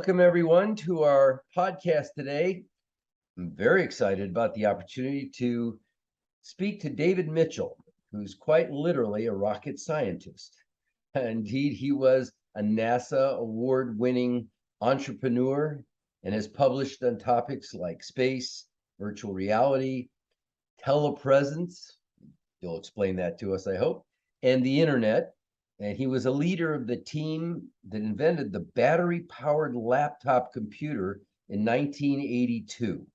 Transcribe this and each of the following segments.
Welcome, everyone, to our podcast today. I'm very excited about the opportunity to speak to David Mitchell, who's quite literally a rocket scientist. Indeed, he was a NASA award-winning entrepreneur and has published on topics like space, virtual reality, telepresence. You'll explain that to us, I hope, and the internet. And he was a leader of the team that invented the battery-powered laptop computer in 1982.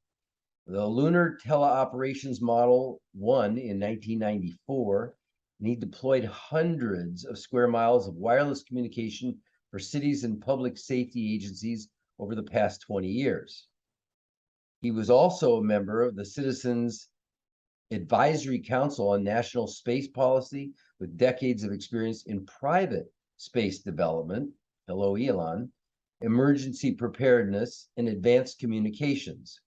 The Lunar Teleoperations Model won in 1994, and he deployed hundreds of square miles of wireless communication for cities and public safety agencies over the past 20 years. He was also a member of the Citizens Advisory Council on National Space Policy with decades of experience in private space development, hello Elon, emergency preparedness, and advanced communications.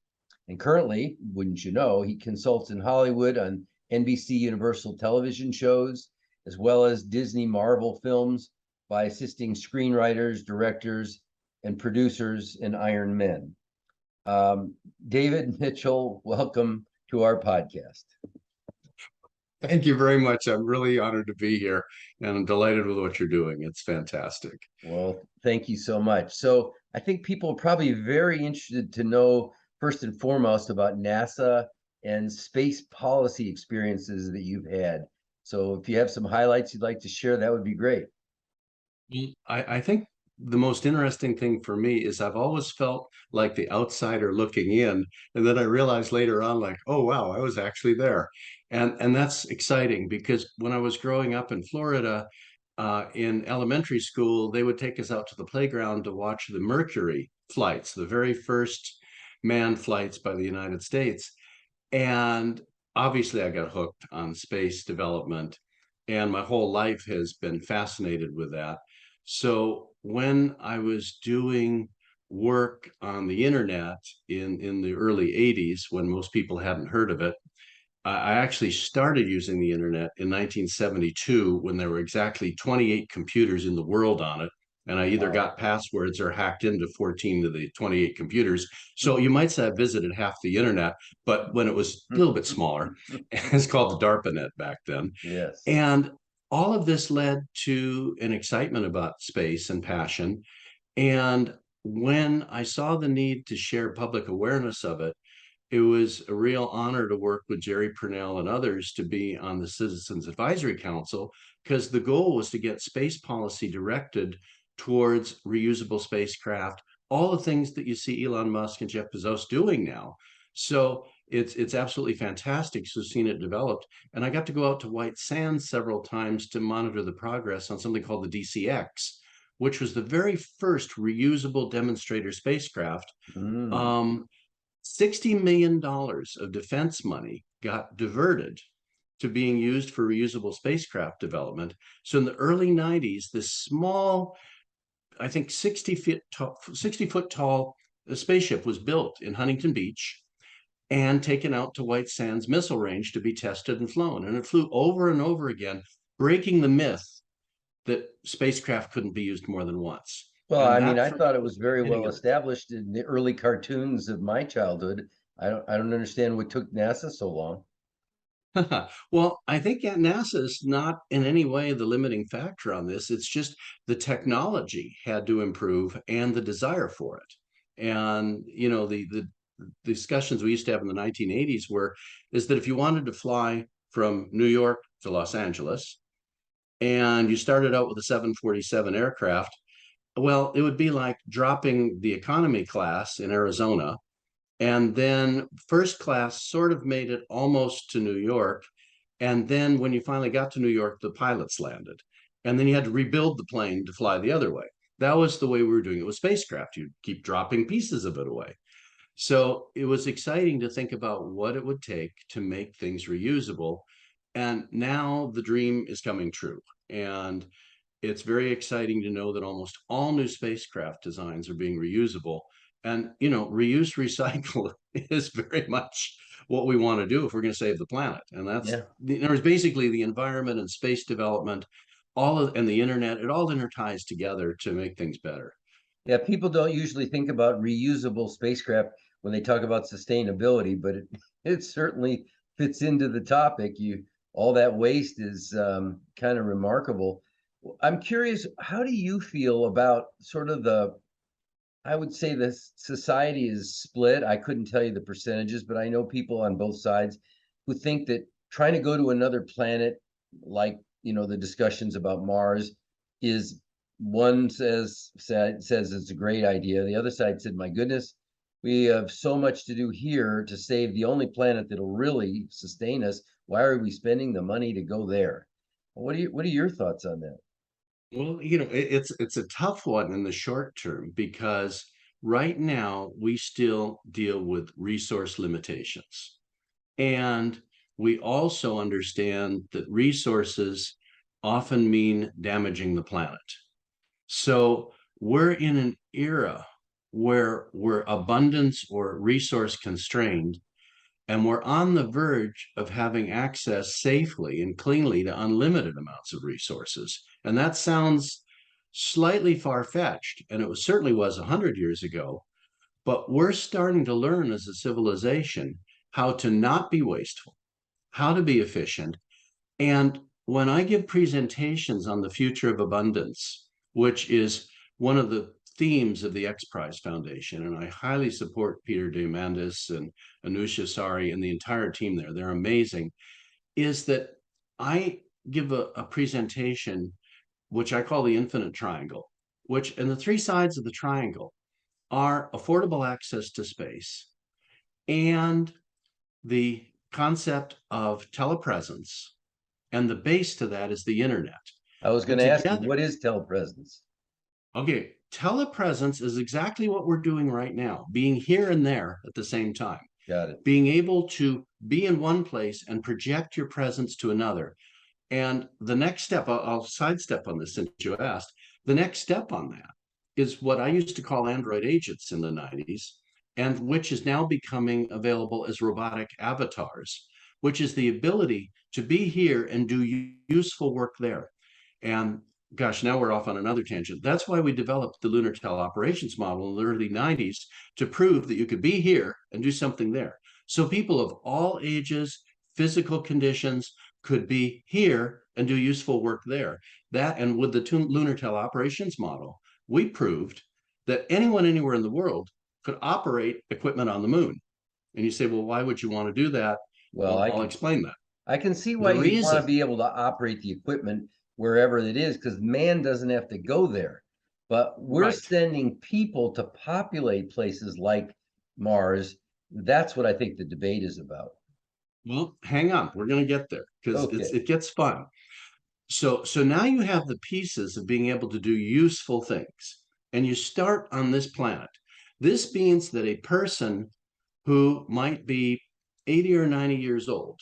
And currently, wouldn't you know, he consults in Hollywood on NBC Universal television shows, as well as Disney Marvel films by assisting screenwriters, directors, and producers in Iron Men. David Mitchell, welcome to our podcast. Thank you very much. I'm really honored to be here, and I'm delighted with what you're doing. It's fantastic. Well, thank you so much. So I think people are probably very interested to know, first and foremost, about NASA and space policy experiences that you've had. So if you have some highlights you'd like to share, that would be great. I think the most interesting thing for me is I've always felt like the outsider looking in, and then I realized later on, like, oh wow, I was actually there, and that's exciting because when I was growing up in Florida, in elementary school, they would take us out to the playground to watch the Mercury flights, the very first manned flights by the United States, and obviously I got hooked on space development, and my whole life has been fascinated with that. So when I was doing work on the internet in the early 80s, when most people hadn't heard of it, I actually started using the internet in 1972 when there were exactly 28 computers in the world on it. And I either got passwords or hacked into 14 of the 28 computers. So you might say I visited half the internet, but when it was a little bit smaller, it's called the DARPANET back then. Yes. And all of this led to an excitement about space and passion. And when I saw the need to share public awareness of it, it was a real honor to work with Jerry Purnell and others to be on the Citizens Advisory Council, because the goal was to get space policy directed towards reusable spacecraft, all the things that you see Elon Musk and Jeff Bezos doing now. So it's absolutely fantastic to have seen it developed. And I got to go out to White Sands several times to monitor the progress on something called the DCX, which was the very first reusable demonstrator spacecraft. $60 million of defense money got diverted to being used for reusable spacecraft development. So in the early 90s, this small, I think 60-foot tall spaceship was built in Huntington Beach and taken out to White Sands Missile Range to be tested and flown. And it flew over and over again, breaking the myth that spacecraft couldn't be used more than once. Well, I mean, I thought it was very well established in the early cartoons of my childhood. I don't understand what took NASA so long. Well, I think NASA is not in any way the limiting factor on this. It's just the technology had to improve and the desire for it. And, you know, the discussions we used to have in the 1980s is that if you wanted to fly from New York to Los Angeles and you started out with a 747 aircraft, well, it would be like dropping the economy class in Arizona, and then first class sort of made it almost to New York. And then when you finally got to New York, the pilots landed. And then you had to rebuild the plane to fly the other way. That was the way we were doing it with spacecraft. You'd keep dropping pieces of it away. So it was exciting to think about what it would take to make things reusable. And now the dream is coming true. And it's very exciting to know that almost all new spacecraft designs are being reusable. And, you know, reuse, recycle is very much what we want to do if we're going to save the planet. And that's, there's basically the environment and space development, and the internet, it all interties together to make things better. Yeah, people don't usually think about reusable spacecraft when they talk about sustainability, but it, it certainly fits into the topic. You all that waste is kind of remarkable. I'm curious, how do you feel about sort of the, I would say the society is split. I couldn't tell you the percentages, but I know people on both sides who think that trying to go to another planet, like, the discussions about Mars, is one says it's a great idea. The other side said, my goodness, we have so much to do here to save the only planet that'll really sustain us. Why are we spending the money to go there? What are your thoughts on that? Well, it's a tough one in the short term because right now we still deal with resource limitations. And we also understand that resources often mean damaging the planet. So we're in an era where we're abundance or resource constrained, and we're on the verge of having access safely and cleanly to unlimited amounts of resources. And that sounds slightly far-fetched, and it certainly was 100 years ago, but we're starting to learn as a civilization how to not be wasteful, how to be efficient. And when I give presentations on the future of abundance, which is one of the themes of the X Prize Foundation, and I highly support Peter Diamandis and Anusha Sari and the entire team there, they're amazing, is that I give a presentation which I call the infinite triangle, which, and the three sides of the triangle are affordable access to space and the concept of telepresence, and the base to that is the internet. I was going And to ask you, together, what is telepresence? okay, telepresence is exactly what we're doing right now, being here and there at the same time, Got it. being able to be in one place and project your presence to another. And the next step, I'll sidestep on this since you asked, the next step on that is what I used to call Android agents in the 90s, and which is now becoming available as robotic avatars, which is the ability to be here and do useful work there. And gosh, now we're off on another tangent. That's why we developed the lunar teleoperations model in the early 90s to prove that you could be here and do something there. So people of all ages, physical conditions could be here and do useful work there. That, and with the lunar teleoperations model, we proved that anyone anywhere in the world could operate equipment on the moon. And you say, well, why would you want to do that? Well, Well, I I'll can explain that. I can see why The you'd want to reason, be able to operate the equipment wherever it is, because man doesn't have to go there. But we're right. sending people to populate places like Mars. That's what I think the debate is about. Well, hang on. We're going to get there because Okay. it gets fun. So now you have the pieces of being able to do useful things, and you start on this planet. This means that a person who might be 80 or 90 years old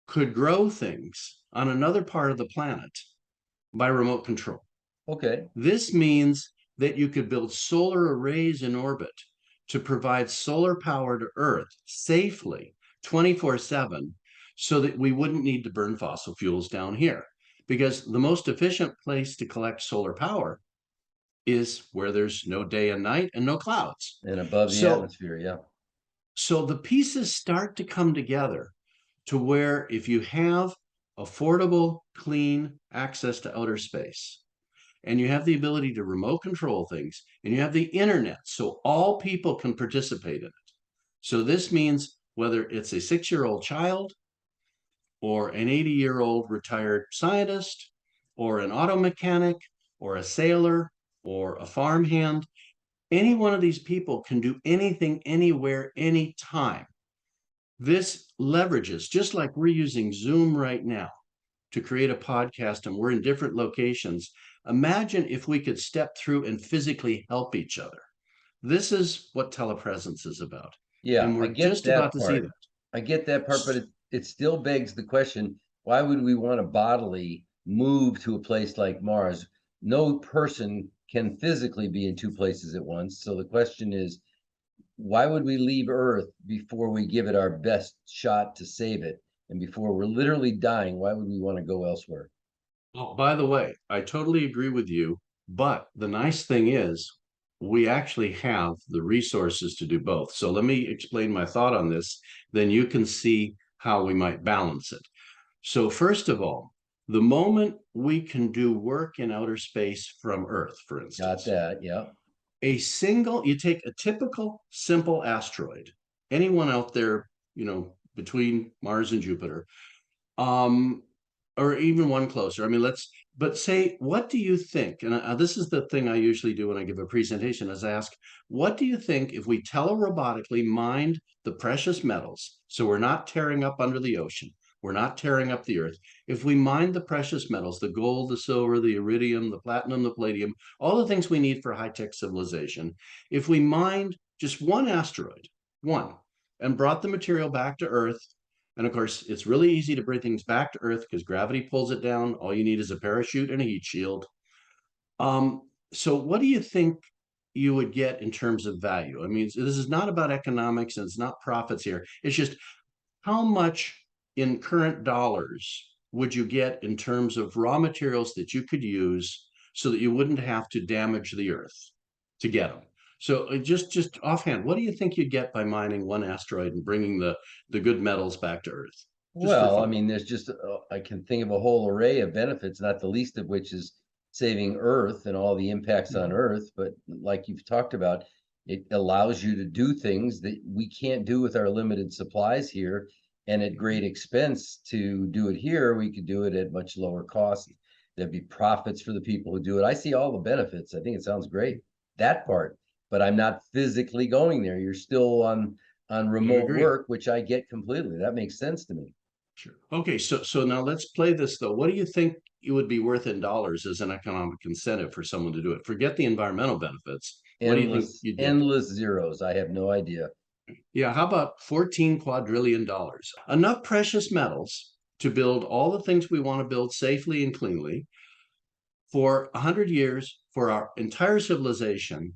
could grow things on another part of the planet by remote control. Okay. This means that you could build solar arrays in orbit to provide solar power to Earth safely 24/7 so that we wouldn't need to burn fossil fuels down here. Because the most efficient place to collect solar power is where there's no day and night and no clouds. And above the So, atmosphere. Yeah. so the pieces start to come together to where if you have affordable, clean access to outer space, and you have the ability to remote control things, and you have the internet so all people can participate in it. So this means whether it's a 6-year-old child or an 80-year-old retired scientist or an auto mechanic or a sailor or a farmhand, any one of these people can do anything, anywhere, anytime. This leverages, just like we're using Zoom right now to create a podcast and we're in different locations. Imagine if we could step through and physically help each other. This is what telepresence is about. Yeah, And I we're get just about that to see part. that. I get that part, but it still begs the question, why would we want to bodily move to a place like Mars? No person can physically be in two places at once. So the question is, why would we leave Earth before we give it our best shot to save it? And before we're literally dying, why would we want to go elsewhere? Oh, by the way, I totally agree with you. But the nice thing is, we actually have the resources to do both. So let me explain my thought on this, then you can see how we might balance it. So first of all, the moment we can do work in outer space from Earth, for Got instance, that. Yeah. you take a typical simple asteroid, anyone out there, between Mars and Jupiter, um, or even one closer. I mean, but say, what do you think? And this is the thing I usually do when I give a presentation is ask, what do you think if we telerobotically mined the precious metals? So we're not tearing up under the ocean. We're not tearing up the earth. If we mine the precious metals, the gold, the silver, the iridium, the platinum, the palladium, all the things we need for high-tech civilization, if we mined just one asteroid, one, and brought the material back to Earth, and of course, it's really easy to bring things back to Earth because gravity pulls it down. All you need is a parachute and a heat shield. So what do you think you would get in terms of value? I mean, this is not about economics and it's not profits here. It's just how much in current dollars would you get in terms of raw materials that you could use so that you wouldn't have to damage the Earth to get them? So just offhand, what do you think you'd get by mining one asteroid and bringing the good metals back to Earth, just for Well, I fun? mean, there's just, I can think of a whole array of benefits, not the least of which is saving Earth and all the impacts on Mhm. Earth. But like you've talked about, it allows you to do things that we can't do with our limited supplies here. And at great expense to do it here, we could do it at much lower cost. There'd be profits for the people who do it. I see all the benefits. I think it sounds great, that part, but I'm not physically going there. You're still on I remote agree. work, which I get completely. That makes sense to me. Sure. Okay, so now let's play this though. What do you think it would be worth in dollars as an economic incentive for someone to do it? Forget the environmental benefits. What do you think Endless, you'd get? endless zeros. I have no idea. Yeah, how about 14 quadrillion dollars? Enough precious metals to build all the things we want to build safely and cleanly for 100 years for our entire civilization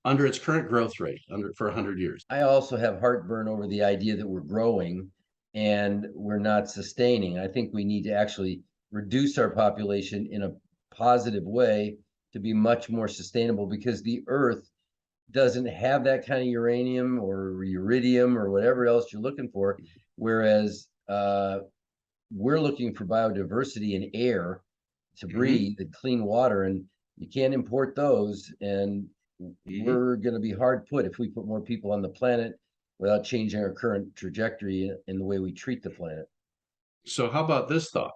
under its current growth rate for 100 years. I also have heartburn over the idea that we're growing and we're not sustaining. I think we need to actually reduce our population in a positive way to be much more sustainable because the earth doesn't have that kind of uranium or iridium or whatever else you're looking for. Whereas we're looking for biodiversity and air to Mhm, breathe and clean water, and you can't import those. And mhm. we're going to be hard put if we put more people on the planet without changing our current trajectory in the way we treat the planet. So how about this thought?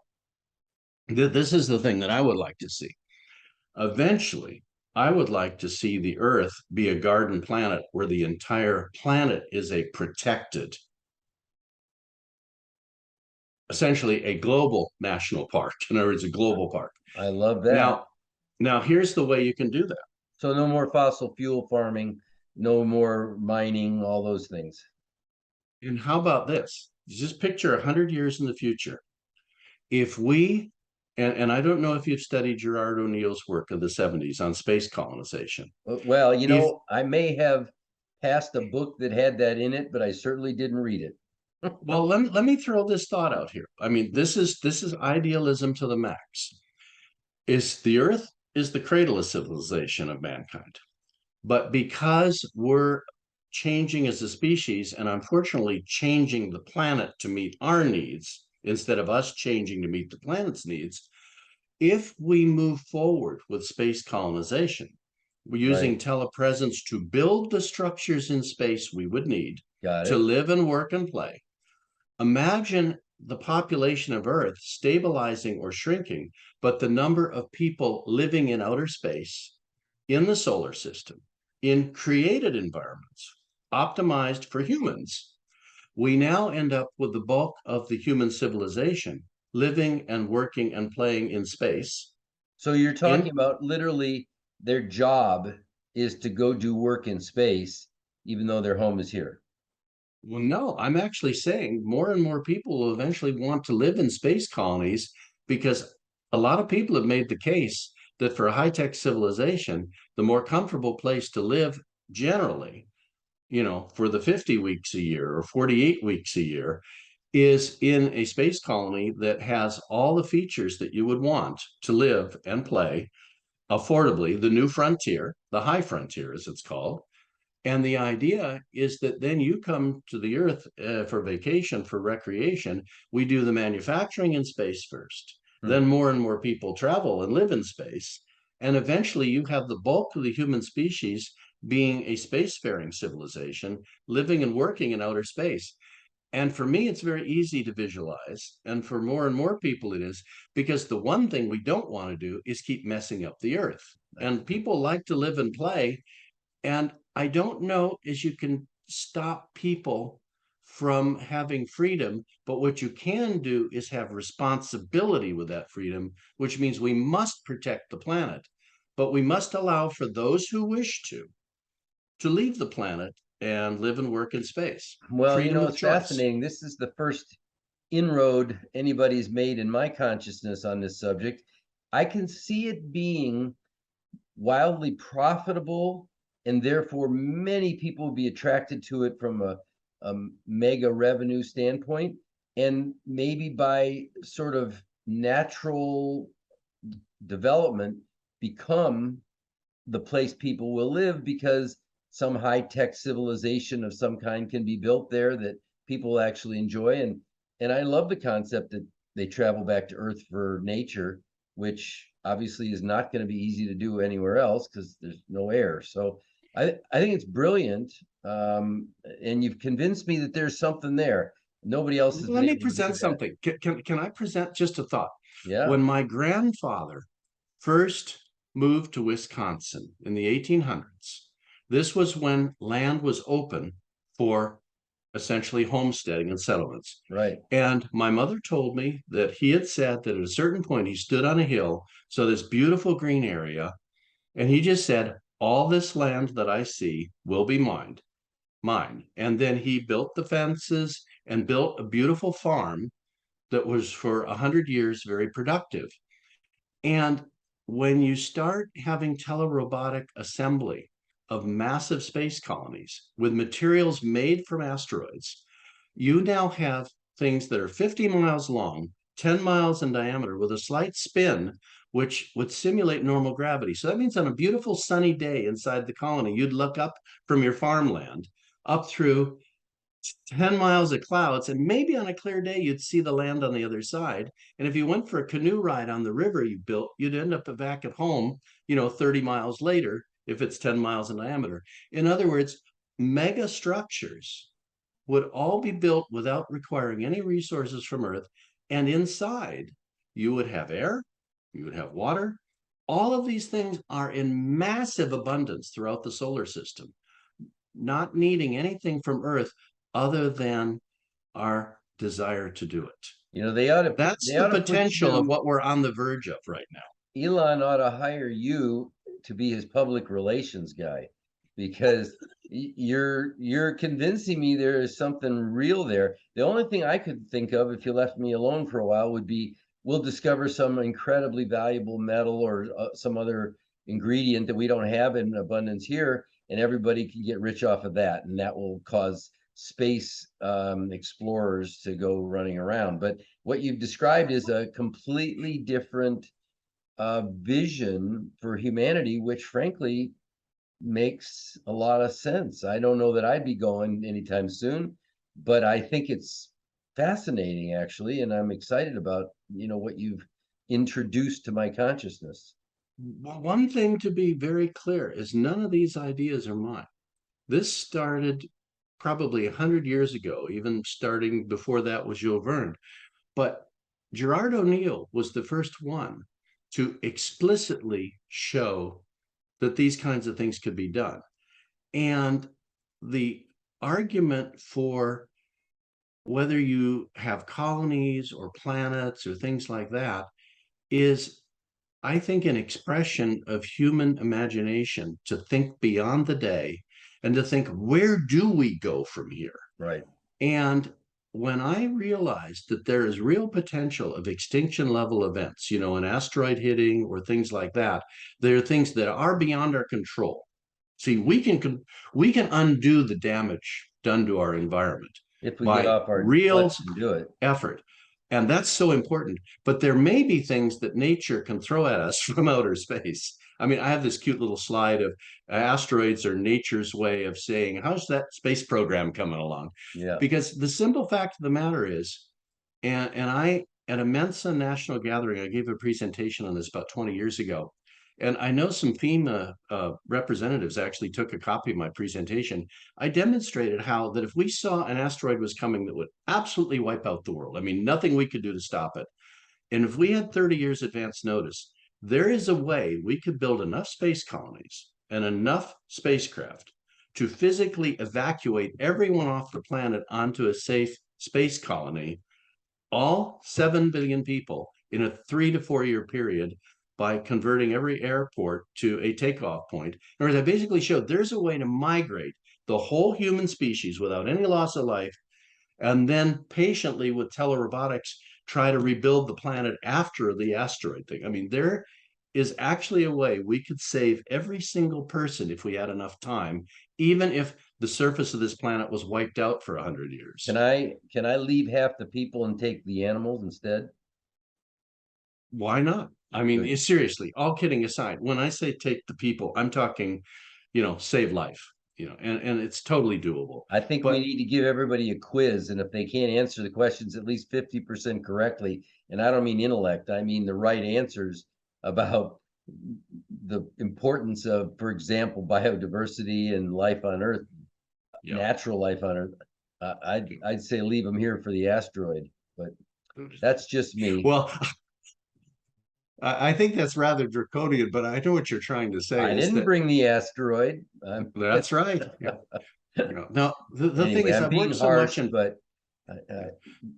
This is the thing that I would like to see. Eventually, I would like to see the Earth be a garden planet where the entire planet is a protected, essentially a global national park. In other words, a global park. I love that. Now, now here's the way you can do that. So no more fossil fuel farming, no more mining, all those things. And how about this? Just picture 100 years in the future. If we, and I don't know if you've studied Gerard O'Neill's work of the 70s on space colonization. Well, If I may have passed a book that had that in it, but I certainly didn't read it. Well, let me throw this thought out here. I mean, this is idealism to the max. Is the Earth is the cradle of civilization of mankind. But because we're changing as a species and unfortunately changing the planet to meet our needs instead of us changing to meet the planet's needs, if we move forward with space colonization, we're using Right. telepresence to build the structures in space we would need Got to it. live and work and play. Imagine the population of Earth stabilizing or shrinking, but the number of people living in outer space, in the solar system, in created environments, optimized for humans, we now end up with the bulk of the human civilization living and working and playing in space. So you're talking In about literally their job is to go do work in space, even though their home is here. Well, no, I'm actually saying more and more people will eventually want to live in space colonies because a lot of people have made the case that for a high-tech civilization, the more comfortable place to live generally, for the 50 weeks a year or 48 weeks a year, is in a space colony that has all the features that you would want to live and play. affordably the new frontier, the high frontier, as it's called. And the idea is that then you come to the Earth for vacation, for recreation. We do the manufacturing in space first. Hmm. Then more and more people travel and live in space. And eventually you have the bulk of the human species being a spacefaring civilization, living and working in outer space. And for me, it's very easy to visualize. And for more and more people, it is, because the one thing we don't want to do is keep messing up the Earth. And people like to live and play. And I don't know as you can stop people from having freedom, but what you can do is have responsibility with that freedom, which means we must protect the planet, but we must allow for those who wish to leave the planet and live and work in space. Well, Freedom of it's choice. fascinating. This is the first inroad anybody's made in my consciousness on this subject. I can see it being wildly profitable, and therefore many people will be attracted to it from a mega revenue standpoint, and maybe by sort of natural development become the place people will live, because some high-tech civilization of some kind can be built there that people actually enjoy. And I love the concept that they travel back to Earth for nature, which obviously is not going to be easy to do anywhere else because there's no air. So I think it's brilliant. And you've convinced me that there's something there. Nobody else has been Let me able to do present that. something. Can I present just a thought? Yeah, When my grandfather first moved to Wisconsin in the 1800s, this was when land was open for essentially homesteading and settlements. right. And my mother told me that he had said that at a certain point he stood on a hill, so this beautiful green area, and he just said, all this land that I see will be mine. And then he built the fences and built a beautiful farm that was for 100 years very productive. And when you start having telerobotic assembly of massive space colonies with materials made from asteroids, you now have things that are 50 miles long, 10 miles in diameter with a slight spin, which would simulate normal gravity. So that means on a beautiful sunny day inside the colony, you'd look up from your farmland up through 10 miles of clouds, and maybe on a clear day you'd see the land on the other side. And if you went for a canoe ride on the river you built, you'd end up back at home 30 miles later if it's 10 miles in diameter. In other words, mega structures would all be built without requiring any resources from Earth. And inside, you would have air, you would have water. All of these things are in massive abundance throughout the solar system, not needing anything from Earth other than our desire to do it. They ought to That's they the ought to put potential of you. what we're on the verge of right now. Elon ought to hire you to be his public relations guy, because you're convincing me there is something real there. The only thing I could think of, if you left me alone for a while, would be we'll discover some incredibly valuable metal or some other ingredient that we don't have in abundance here, and everybody can get rich off of that, and that will cause space explorers to go running around. But what you've described is a completely different vision for humanity, which frankly makes a lot of sense. I don't know that I'd be going anytime soon, but I think it's fascinating actually, and I'm excited about what you've introduced to my consciousness. Well, one thing to be very clear is none of these ideas are mine. This started probably 100 years ago, even starting before that was Jules Verne. But Gerard O'Neill was the first one to explicitly show that these kinds of things could be done. And the argument for whether you have colonies or planets or things like that is, I think, an expression of human imagination to think beyond the day and to think, where do we go from here? Right. And when I realized that there is real potential of extinction level events, an asteroid hitting or things like that, there are things that are beyond our control. See, we can undo the damage done to our environment If we get by off our real butts and do it. effort. And that's so important. But there may be things that nature can throw at us from outer space I mean, I have this cute little slide of asteroids are nature's way of saying, how's that space program coming along? Yeah. Because the simple fact of the matter is, and I at a Mensa national gathering, I gave a presentation on this about 20 years ago. And I know some FEMA representatives actually took a copy of my presentation. I demonstrated how that if we saw an asteroid was coming that would absolutely wipe out the world, I mean, nothing we could do to stop it. And if we had 30 years advance notice, there is a way we could build enough space colonies and enough spacecraft to physically evacuate everyone off the planet onto a safe space colony, all 7 billion people in a 3 to 4 year period, by converting every airport to a takeoff point. In other words, I basically showed there's a way to migrate the whole human species without any loss of life, and then patiently with telerobotics try to rebuild the planet after the asteroid thing. I mean, there is actually a way we could save every single person if we had enough time, even if the surface of this planet was wiped out for 100 years. Can I leave half the people and take the animals instead? Why not? I mean, Good. seriously, all kidding aside, when I say take the people, I'm talking, save life, and it's totally doable. I think we But need to give everybody a quiz, and if they can't answer the questions at least 50% correctly, and I don't mean intellect, I mean the right answers about the importance of, for example, biodiversity and life on Earth, yeah, natural life on Earth. I'd say leave them here for the asteroid, but that's just me. well, I think that's rather draconian, but I know what you're trying to say I is didn't that bring the asteroid. that's right. Yeah. Now, the thing Anyway, is, I'm I've worked being so much harsh, in, but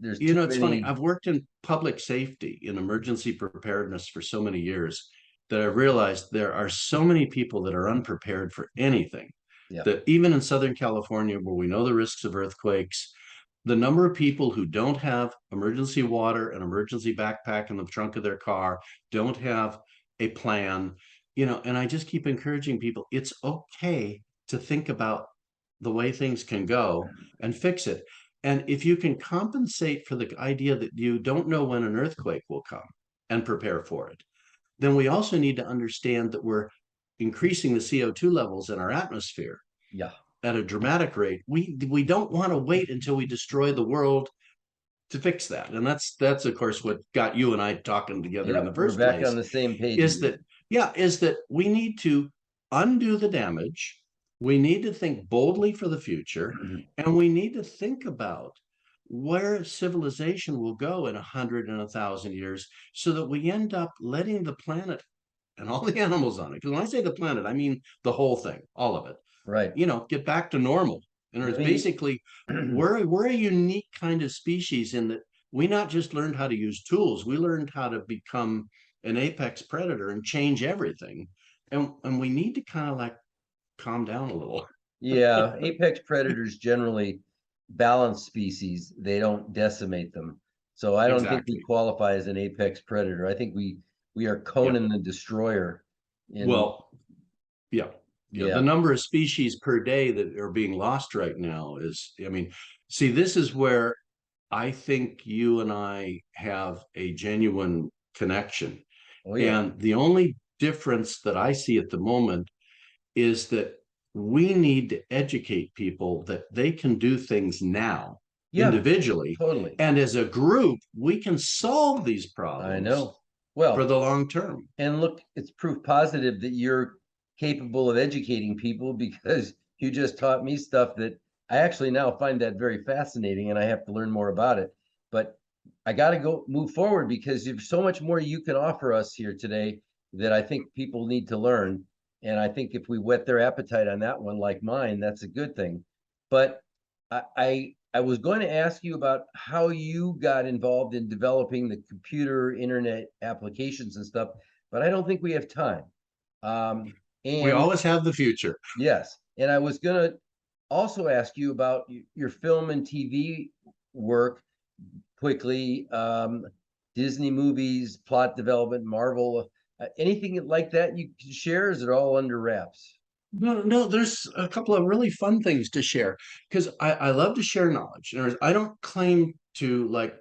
there's too it's funny. many. I've worked in public safety, in emergency preparedness for so many years that I've realized there are so many people that are unprepared for anything. Yeah, That even in Southern California, where we know the risks of earthquakes, the number of people who don't have emergency water, an emergency backpack in the trunk of their car, don't have a plan, and I just keep encouraging people, it's okay to think about the way things can go and fix it. And if you can compensate for the idea that you don't know when an earthquake will come and prepare for it, then we also need to understand that we're increasing the CO2 levels in our atmosphere yeah, at a dramatic rate. We don't want to wait until we destroy the world to fix that. And that's of course what got you and I talking together in yep. the We're first back on place, the same page is again. that we need to undo the damage. We need to think boldly for the future, and we need to think about where civilization will go in 100 and 1,000 years, so that we end up letting the planet and all the animals on it. Because when I say the planet, I mean the whole thing, all of it, Right. get back to normal. And Let it's me. basically, we're a unique kind of species in that we not just learned how to use tools, we learned how to become an apex predator and change everything. And we need to kind of like calm down a little. Yeah, apex predators generally balance species. They don't decimate them. So I don't think we Exactly. qualify as an apex predator. I think we are Yeah. Conan the Destroyer. In Well, yeah. Yeah. The yeah, number of species per day that are being lost right now is, I mean, see, this is where I think you and I have a genuine connection. oh yeah, And the only difference that I see at the moment is that we need to educate people that they can do things now yeah, individually. totally. And as a group, we can solve these I problems know. for Well, the long term. and look, it's proof positive that you're capable of educating people because you just taught me stuff that I actually now find that very fascinating and I have to learn more about it. But I got to go move forward because there's so much more you can offer us here today that I think people need to learn. And I think if we whet their appetite on that one, like mine, that's a good thing. But I was going to ask you about how you got involved in developing the computer internet applications and stuff, but I don't think we have time. Um, We and always have the future. yes, and I was gonna also ask you about your film and TV work quickly. Disney movies, plot development, Marvel, anything like that you can share? Is it all under wraps? No, no, there's a couple of really fun things to share because I love to share knowledge. In other words, I don't claim to like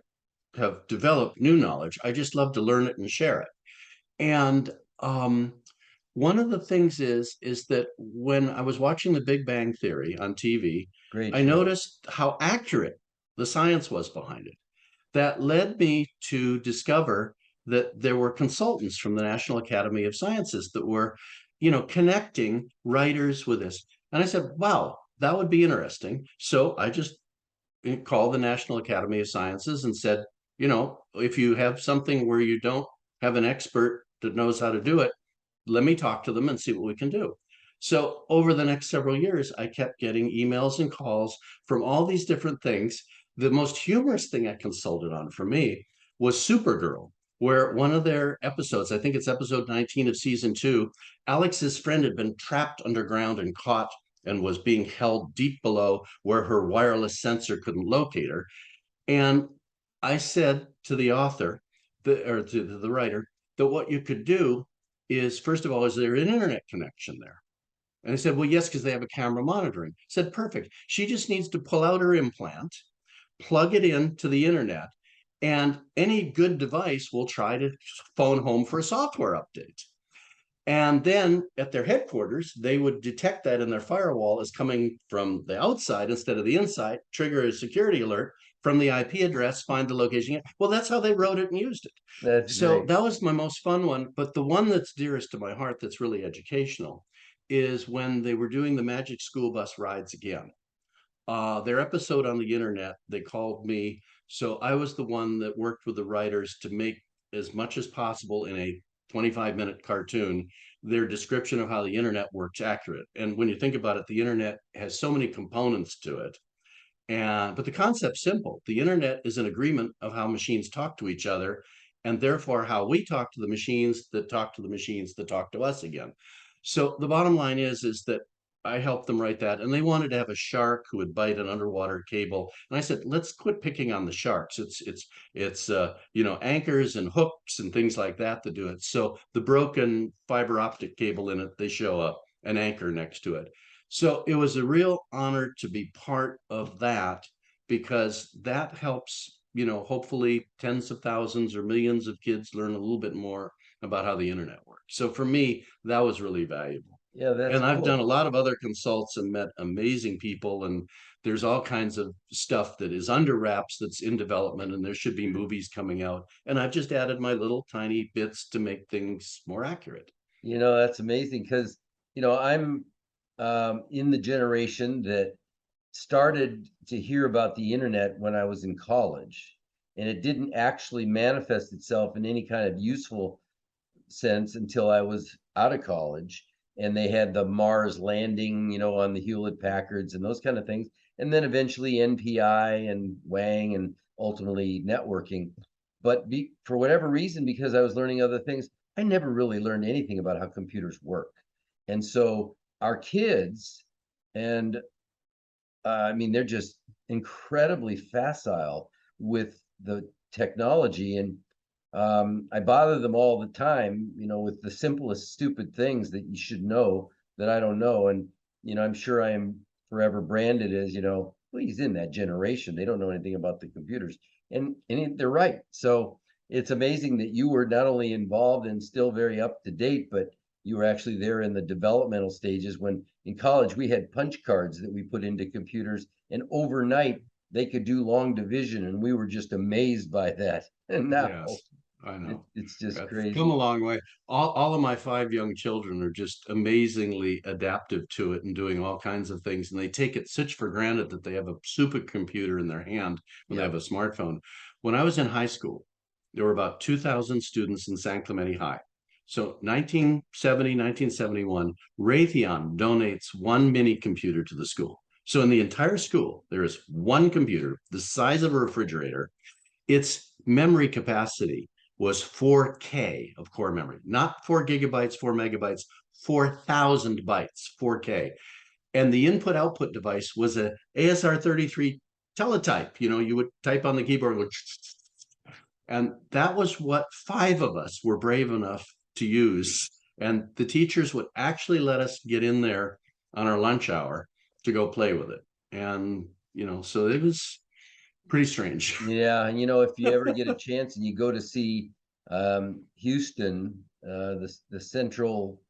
have developed new knowledge. I just love to learn it and share it. And one of the things is that when I was watching The Big Bang Theory on TV, Great I show. noticed how accurate the science was behind it. That led me to discover that there were consultants from the National Academy of Sciences that were, connecting writers with this. And I said, wow, that would be interesting. So I just called the National Academy of Sciences and said, if you have something where you don't have an expert that knows how to do it, let me talk to them and see what we can do. So over the next several years, I kept getting emails and calls from all these different things. The most humorous thing I consulted on for me was Supergirl, where one of their episodes, I think it's episode 19 of season 2, Alex's friend had been trapped underground and caught and was being held deep below where her wireless sensor couldn't locate her. And I said to the author, or to the writer, that what you could do is, first of all, is there an internet connection there? And I said, well, yes, because they have a camera monitoring. I said, perfect. She just needs to pull out her implant, plug it into the internet, and any good device will try to phone home for a software update. And then at their headquarters, they would detect that in their firewall as coming from the outside instead of the inside, trigger a security alert from the IP address, find the location. Well, that's how they wrote it and used it. That's So great. that was my most fun one. But the one that's dearest to my heart that's really educational is when they were doing the Magic School Bus rides again. Their episode on the internet, they called me. So I was the one that worked with the writers to make as much as possible in a 25-minute cartoon their description of how the internet works accurate. And when you think about it, the internet has so many components to it. But the concept's simple. The internet is an agreement of how machines talk to each other, and therefore how we talk to the machines that talk to the machines that talk to us again. So the bottom line is that I helped them write that, and they wanted to have a shark who would bite an underwater cable. And I said, let's quit picking on the sharks. It's anchors and hooks and things like that that do it. So the broken fiber optic cable in it, they show up an anchor next to it. So it was a real honor to be part of that because that helps, hopefully tens of thousands or millions of kids learn a little bit more about how the internet works. So for me, that was really valuable. Yeah, that's And I've done cool. a lot of other consults and met amazing people. And there's all kinds of stuff that is under wraps that's in development, and there should be movies coming out. And I've just added my little tiny bits to make things more accurate. That's amazing because, I'm in the generation that started to hear about the internet when I was in college, and it didn't actually manifest itself in any kind of useful sense until I was out of college. And they had the Mars landing, on the Hewlett Packards and those kind of things. And then eventually NPI and Wang and ultimately networking. But for whatever reason, because I was learning other things, I never really learned anything about how computers work. And so our kids, and I mean, they're just incredibly facile with the technology. And I bother them all the time, with the simplest stupid things that you should know that I don't know. And, I'm sure I am forever branded as, well, he's in that generation. They don't know anything about the computers. And they're right. So it's amazing that you were not only involved and still very up to date, but you were actually there in the developmental stages when in college we had punch cards that we put into computers, and overnight they could do long division, and we were just amazed by that. And now Yes, I know. it's just I've come a crazy. long way. All of my 5 young children are just amazingly adaptive to it and doing all kinds of things. And they take it such for granted that they have a supercomputer in their hand when they Yeah. have a smartphone. When I was in high school, there were about 2,000 students in San Clemente High. So 1970, 1971, Raytheon donates one mini computer to the school. So in the entire school, there is one computer the size of a refrigerator. Its memory capacity was 4K of core memory, not 4 GB, 4 MB, 4,000 bytes, 4K. And the input output device was a ASR33 teletype. You would type on the keyboard and that was what 5 of us were brave enough to use. And the teachers would actually let us get in there on our lunch hour to go play with it. And, so it was pretty strange. Yeah, and if you ever get a chance and you go to see Houston, the Central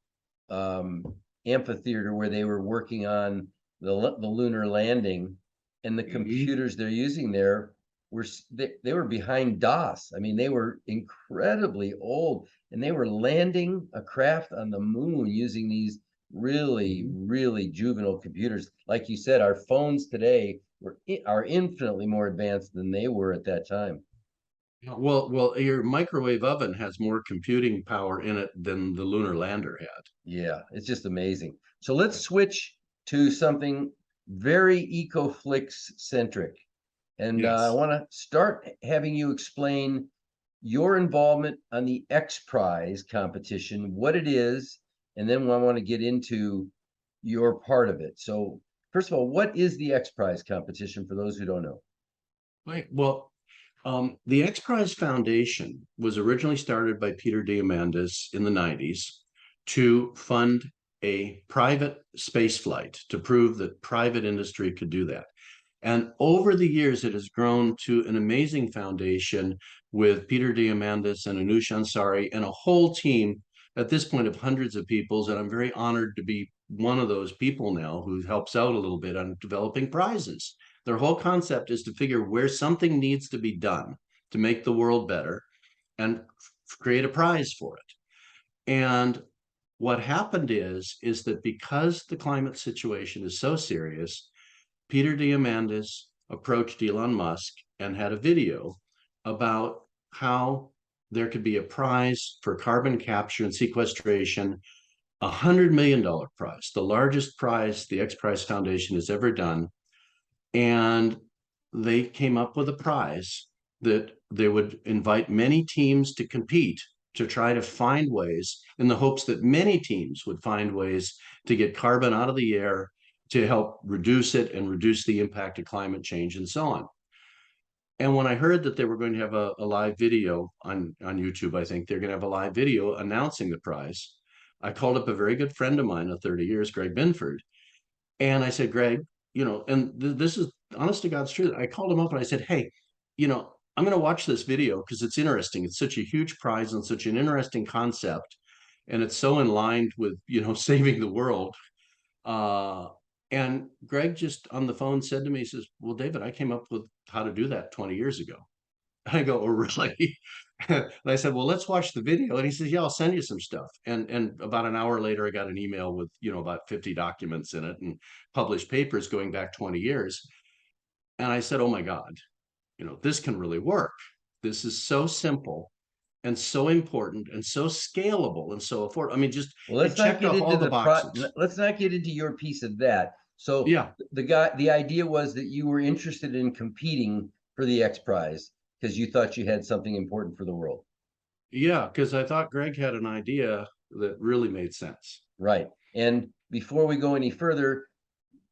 um, amphitheater where they were working on the lunar landing, and the Mhm. computers they're using there they were behind DOS. I mean, they were incredibly old, and they were landing a craft on the moon using these really, Mhm. really juvenile computers. Like you said, our phones today are infinitely more advanced than they were at that time. Well, your microwave oven has more computing power in it than the lunar lander had. Yeah, it's just amazing. So let's switch to something very Ecoflix centric. And I Yes. want to start having you explain your involvement on the X Prize competition, what it is, and then I want to get into your part of it. So, first of all, what is the X Prize competition for those who don't know? Right. Well, the X Prize Foundation was originally started by Peter Diamandis in the 90s to fund a private space flight to prove that private industry could do that. And over the years, it has grown to an amazing foundation with Peter Diamandis and Anush Ansari and a whole team at this point of hundreds of people. And I'm very honored to be one of those people now who helps out a little bit on developing prizes. Their whole concept is to figure where something needs to be done to make the world better and create a prize for it. And what happened is that because the climate situation is so serious, Peter Diamandis approached Elon Musk and had a video about how there could be a prize for carbon capture and sequestration, $100 million prize, the largest prize the X Prize Foundation has ever done. And they came up with a prize that they would invite many teams to compete to try to find ways in the hopes that many teams would find ways to get carbon out of the air to help reduce it and reduce the impact of climate change and so on. And when I heard that they were going to have a live video on YouTube, I think they're going to have a live video announcing the prize. I called up a very good friend of mine of 30 years, Greg Binford, and I said, Greg, and this is honest to God's truth. I called him up and I said, hey, I'm going to watch this video because it's interesting. It's such a huge prize and such an interesting concept. And it's so in line with, saving the world. Uh, and Greg just on the phone said to me, he says, well, David, I came up with how to do that 20 years ago. I go, oh, really? And I said, well, let's watch the video. And he says, yeah, I'll send you some stuff. And about an hour later, I got an email with, about 50 documents in it and published papers going back 20 years. And I said, oh my God, this can really work. This is so simple and so important and so scalable and so affordable. I mean, just Well, it checked off all the boxes. let's not get into your piece of that. So Yeah. the idea was that you were interested in competing for the X Prize because you thought you had something important for the world. Yeah. Because I thought Greg had an idea that really made sense. Right. And before we go any further,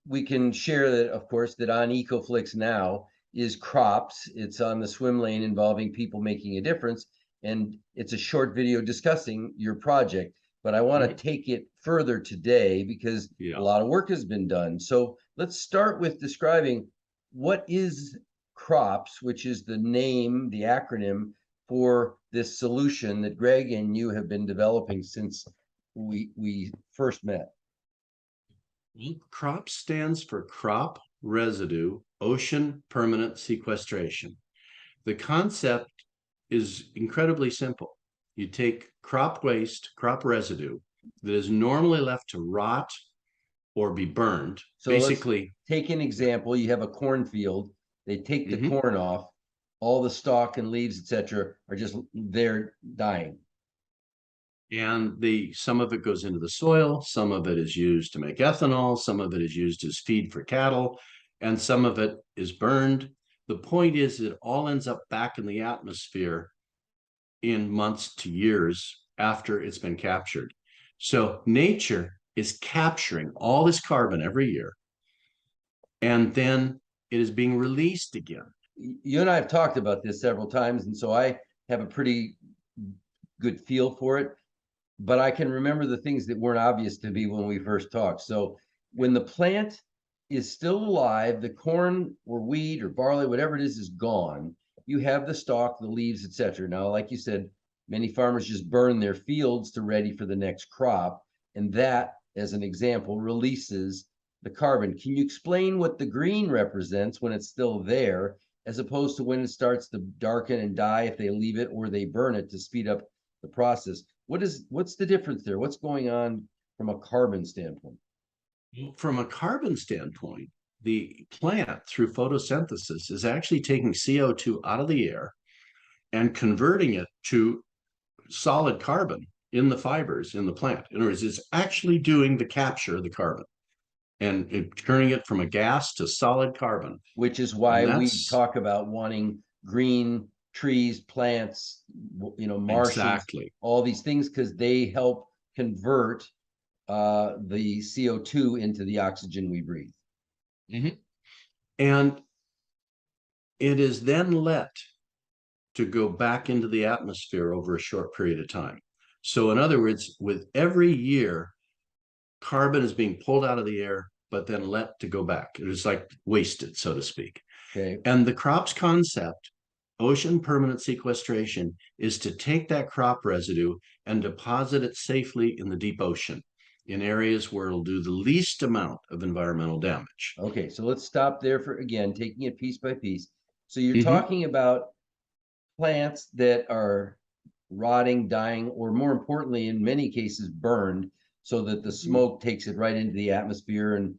we can share that, of course, that on Ecoflix now is crops. It's on the swim lane involving people making a difference. And it's a short video discussing your project. But I want to Mhm. take it further today because a Yeah. lot of work has been done. So let's start with describing what is crops, which is the name, the acronym for this solution that Greg and you have been developing since we first met. CROP stands for crop residue ocean permanent sequestration. The concept is incredibly simple. You take crop waste, crop residue that is normally left to rot or be burned, So let's basically. take an example. You have a cornfield. They take the Mhm. corn off. All the stalk and leaves, etc., are just there dying. And some of it goes into the soil, some of it is used to make ethanol, some of it is used as feed for cattle, and some of it is burned. The point is, it all ends up back in the atmosphere in months to years after it's been captured. So nature is capturing all this carbon every year, and then it is being released again. You and I have talked about this several times, and so I have a pretty good feel for it. But I can remember the things that weren't obvious to me when we first talked. So when the plant is still alive, the corn or wheat or barley, whatever it is gone. You have the stalk, the leaves, etc. Now, like you said, many farmers just burn their fields to ready for the next crop. and that, as an example, releases the carbon. Can you explain what the green represents when it's still there, as opposed to when it starts to darken and die if they leave it or they burn it to speed up the process? What's the difference there? What's going on from a carbon standpoint? From a carbon standpoint, the plant through photosynthesis is actually taking CO2 out of the air and converting it to solid carbon in the fibers in the plant. In other words, it's actually doing the capture of the carbon and turning it from a gas to solid carbon. Which is why we talk about wanting green trees, plants, marshes, exactly all these things, because they help convert the CO2 into the oxygen we breathe. Mm-hmm. And it is then let to go back into the atmosphere over a short period of time. So in other words, with every year, carbon is being pulled out of the air, but then let to go back. It is like wasted, so to speak. Okay. And the crops concept, ocean permanent sequestration, is to take that crop residue and deposit it safely in the deep ocean in areas where it'll do the least amount of environmental damage. Okay, so let's stop there for, again, taking it piece by piece. So you're talking about plants that are rotting, dying, or more importantly, in many cases, burned, so that the smoke takes it right into the atmosphere, and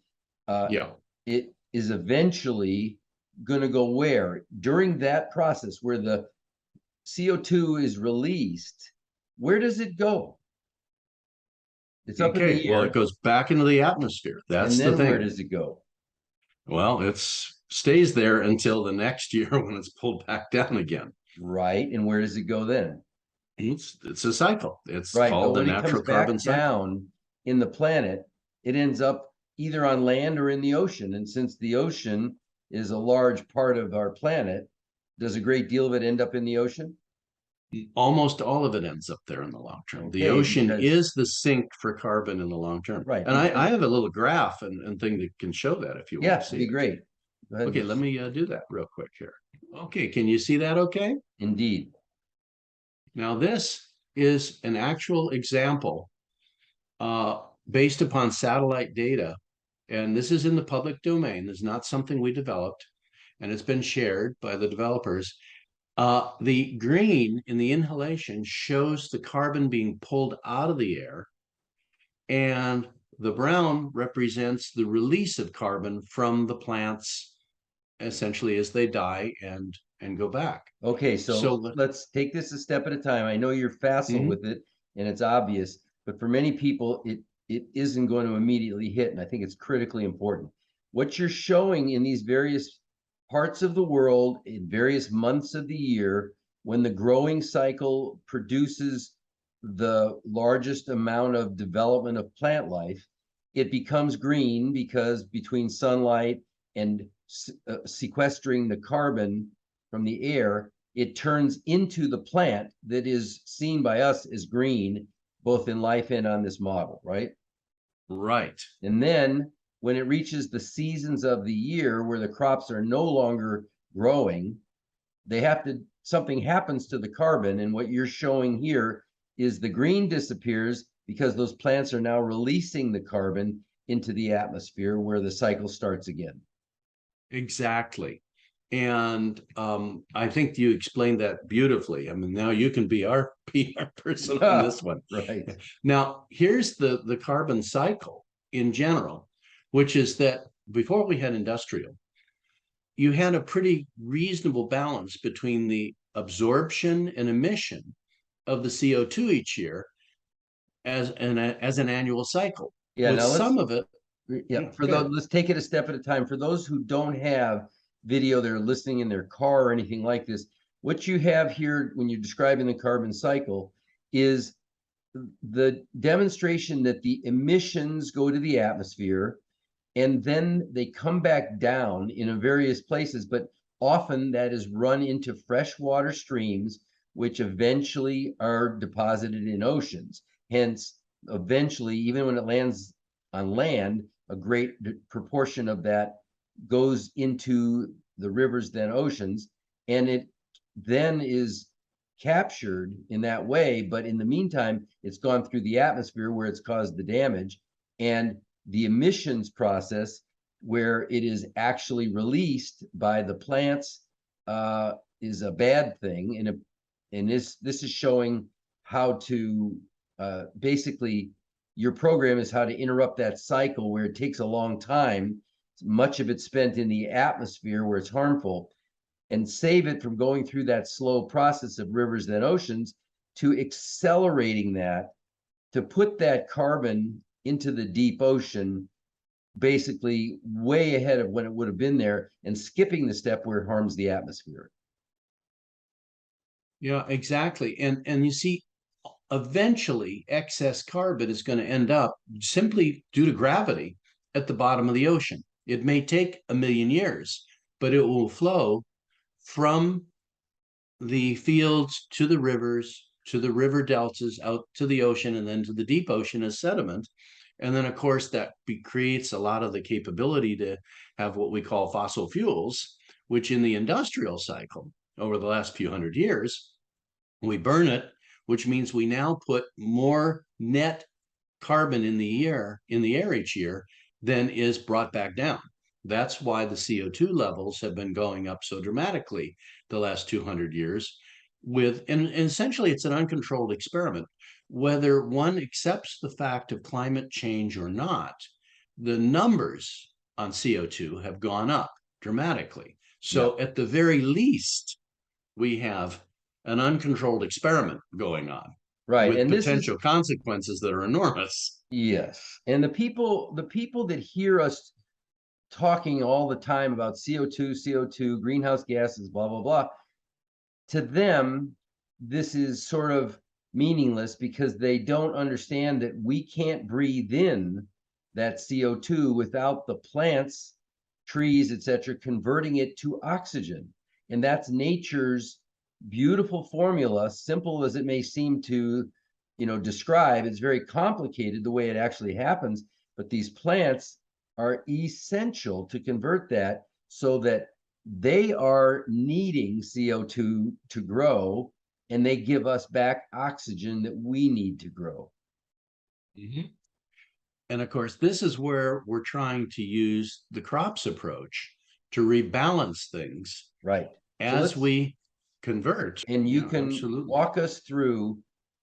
it is eventually going to go where? During that process where the CO2 is released, where does it go? It's up in the air. Well, it goes back into the atmosphere. That's the thing. Where does it go? Well, it stays there until the next year when it's pulled back down again. Right. And where does it go then? It's a cycle. It's right, called but the when natural it comes carbon back cycle. down in the planet, it ends up either on land or in the ocean. And since the ocean is a large part of our planet, does a great deal of it end up in the ocean? Almost all of it ends up there in the long term. Okay, the ocean is the sink for carbon in the long term. Right. And I have a little graph and thing that can show that if you want to see. Yeah, it'd be great. Go ahead. Okay, let me do that real quick here. Okay, can you see that okay? Indeed. Now this is an actual example based upon satellite data. And this is in the public domain. This is not something we developed, and it's been shared by the developers. The green in the inhalation shows the carbon being pulled out of the air, and the brown represents the release of carbon from the plants, essentially as they die and go back. Okay, so let's take this a step at a time. I know you're facile with it, and it's obvious, but for many people, it isn't going to immediately hit, and I think it's critically important. What you're showing in these various parts of the world in various months of the year, when the growing cycle produces the largest amount of development of plant life, it becomes green because between sunlight and sequestering the carbon from the air, it turns into the plant that is seen by us as green, both in life and on this model, right? Right. And then when it reaches the seasons of the year where the crops are no longer growing, something happens to the carbon. And what you're showing here is the green disappears because those plants are now releasing the carbon into the atmosphere where the cycle starts again. Exactly. And I think you explained that beautifully. I mean, now you can be our PR person on this one. Right. Now, here's the carbon cycle in general, which is that before we had industrial, you had a pretty reasonable balance between the absorption and emission of the CO2 each year as an annual cycle. Yeah, with some of it. Yeah, let's take it a step at a time. For those who don't have video, they're listening in their car or anything like this, what you have here when you're describing the carbon cycle is the demonstration that the emissions go to the atmosphere and then they come back down in various places, but often that is run into freshwater streams, which eventually are deposited in oceans. Hence, eventually, even when it lands on land, a great proportion of that goes into the rivers, then oceans, and it then is captured in that way, but in the meantime, it's gone through the atmosphere where it's caused the damage. And the emissions process, where it is actually released by the plants, is a bad thing. And this is showing how to basically, your program is how to interrupt that cycle where it takes a long time, much of it spent in the atmosphere where it's harmful, and save it from going through that slow process of rivers and oceans to accelerating that, to put that carbon into the deep ocean, basically way ahead of when it would have been there, and skipping the step where it harms the atmosphere. Yeah, exactly. And you see, eventually excess carbon is going to end up simply due to gravity at the bottom of the ocean. It may take 1,000,000 years, but it will flow from the fields to the rivers, to the river deltas, out to the ocean, and then to the deep ocean as sediment. And then, of course, that creates a lot of the capability to have what we call fossil fuels, which in the industrial cycle over the last few hundred years, we burn it, which means we now put more net carbon in the air each year than is brought back down. That's why the CO2 levels have been going up so dramatically the last 200 years. And essentially, it's an uncontrolled experiment. Whether one accepts the fact of climate change or not, the numbers on CO2 have gone up dramatically. So, at the very least, we have an uncontrolled experiment going on, Right. with And this is, potential consequences that are enormous. yes. And the people that hear us talking all the time about CO2, greenhouse gases, blah, blah, blah, to them, this is sort of meaningless because they don't understand that we can't breathe in that CO2 without the plants, trees, etc., converting it to oxygen. And that's nature's beautiful formula, simple as it may seem to, describe. It's very complicated the way it actually happens, but these plants are essential to convert that so that they are needing CO2 to grow, and they give us back oxygen that we need to grow. Mm-hmm. And of course, this is where we're trying to use the crops approach to rebalance things Right. So as we convert. and you Yeah, can absolutely. walk us through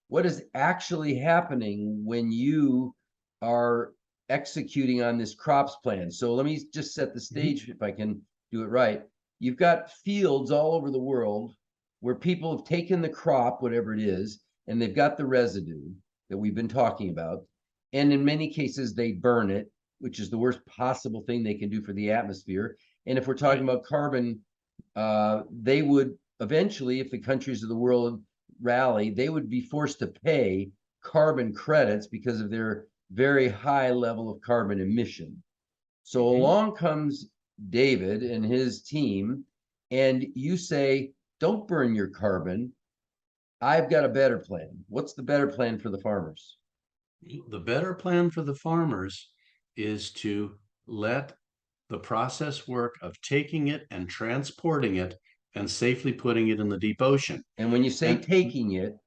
what is actually happening when you are executing on this crops plan. So let me just set the Mhm. stage if I can do it right. You've got fields all over the world where people have taken the crop, whatever it is, and they've got the residue that we've been talking about. And in many cases, they burn it, which is the worst possible thing they can do for the atmosphere. And if we're talking Right. about carbon, they would eventually, if the countries of the world rally, they would be forced to pay carbon credits because of their very high level of carbon emission. So Mhm. along comes David and his team, and you say, don't burn your carbon. I've got a better plan. What's the better plan for the farmers? The better plan for the farmers is to let the process work of taking it and transporting it and safely putting it in the deep ocean. And when you say And taking it,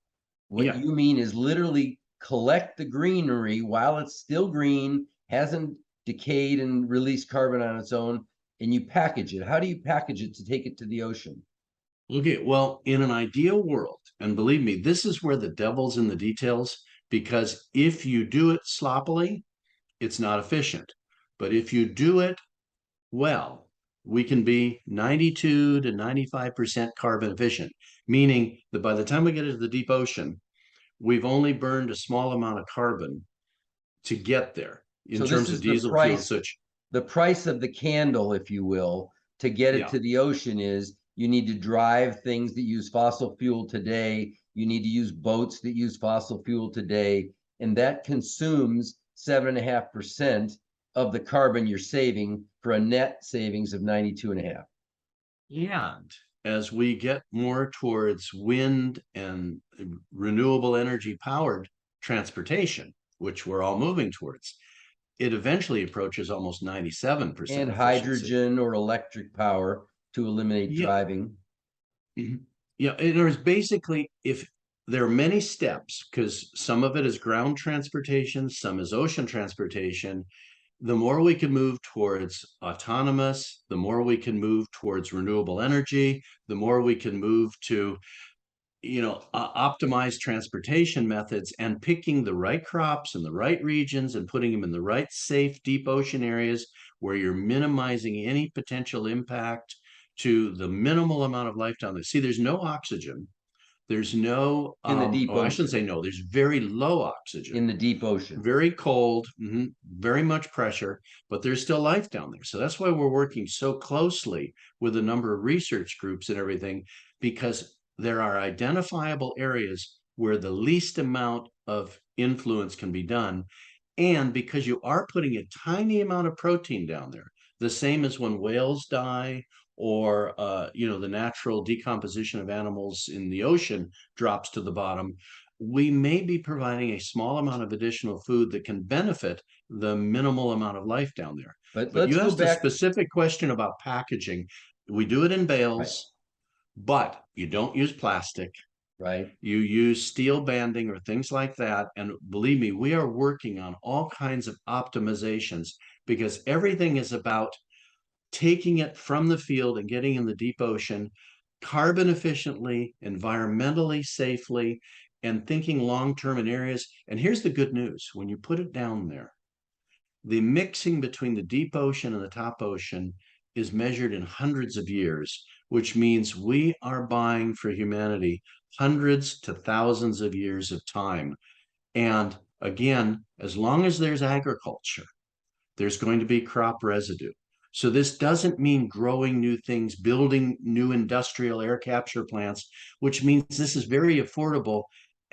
what yeah, you mean is literally collect the greenery while it's still green, hasn't decayed and released carbon on its own, and you package it. How do you package it to take it to the ocean? okay, well, in an ideal world, and believe me, this is where the devil's in the details, because if you do it sloppily, it's not efficient. But if you do it well, we can be 92 to 95% carbon efficient, meaning that by the time we get into the deep ocean, we've only burned a small amount of carbon to get there in So this terms of is the diesel fuel and price, such. the price of the candle, if you will, to get it Yeah. to the ocean is you need to drive things that use fossil fuel today. You need to use boats that use fossil fuel today. And that consumes 7.5% of the carbon you're saving for a net savings of 92 and a half. And as we get more towards wind and renewable energy powered transportation, which we're all moving towards, it eventually approaches almost 97% And efficiency. hydrogen or electric power to eliminate Yeah. driving. Mhm. Yeah, in other words, basically, if there are many steps, because some of it is ground transportation, some is ocean transportation, the more we can move towards autonomous, the more we can move towards renewable energy, the more we can move to, optimize transportation methods and picking the right crops in the right regions and putting them in the right safe deep ocean areas where you're minimizing any potential impact to the minimal amount of life down there. See, there's no oxygen. There's no, In the deep I shouldn't say ocean. no, there's very low oxygen, In the deep ocean. very cold, very much pressure, but there's still life down there. So that's why we're working so closely with a number of research groups and everything, because there are identifiable areas where the least amount of influence can be done. And because you are putting a tiny amount of protein down there, the same as when whales die or the natural decomposition of animals in the ocean drops to the bottom, we may be providing a small amount of additional food that can benefit the minimal amount of life down there. But But let's you go asked a back. specific question about packaging. We do it in Right, bales, but you don't use plastic. right. You use steel banding or things like that. And believe me, we are working on all kinds of optimizations because everything is about taking it from the field and getting in the deep ocean carbon efficiently, environmentally safely, and thinking long term in areas. And here's the good news: when you put it down there, the mixing between the deep ocean and the top ocean is measured in hundreds of years, which means we are buying for humanity hundreds to thousands of years of time. And again, as long as there's agriculture, there's going to be crop residue. So this doesn't mean growing new things, building new industrial air capture plants, which means this is very affordable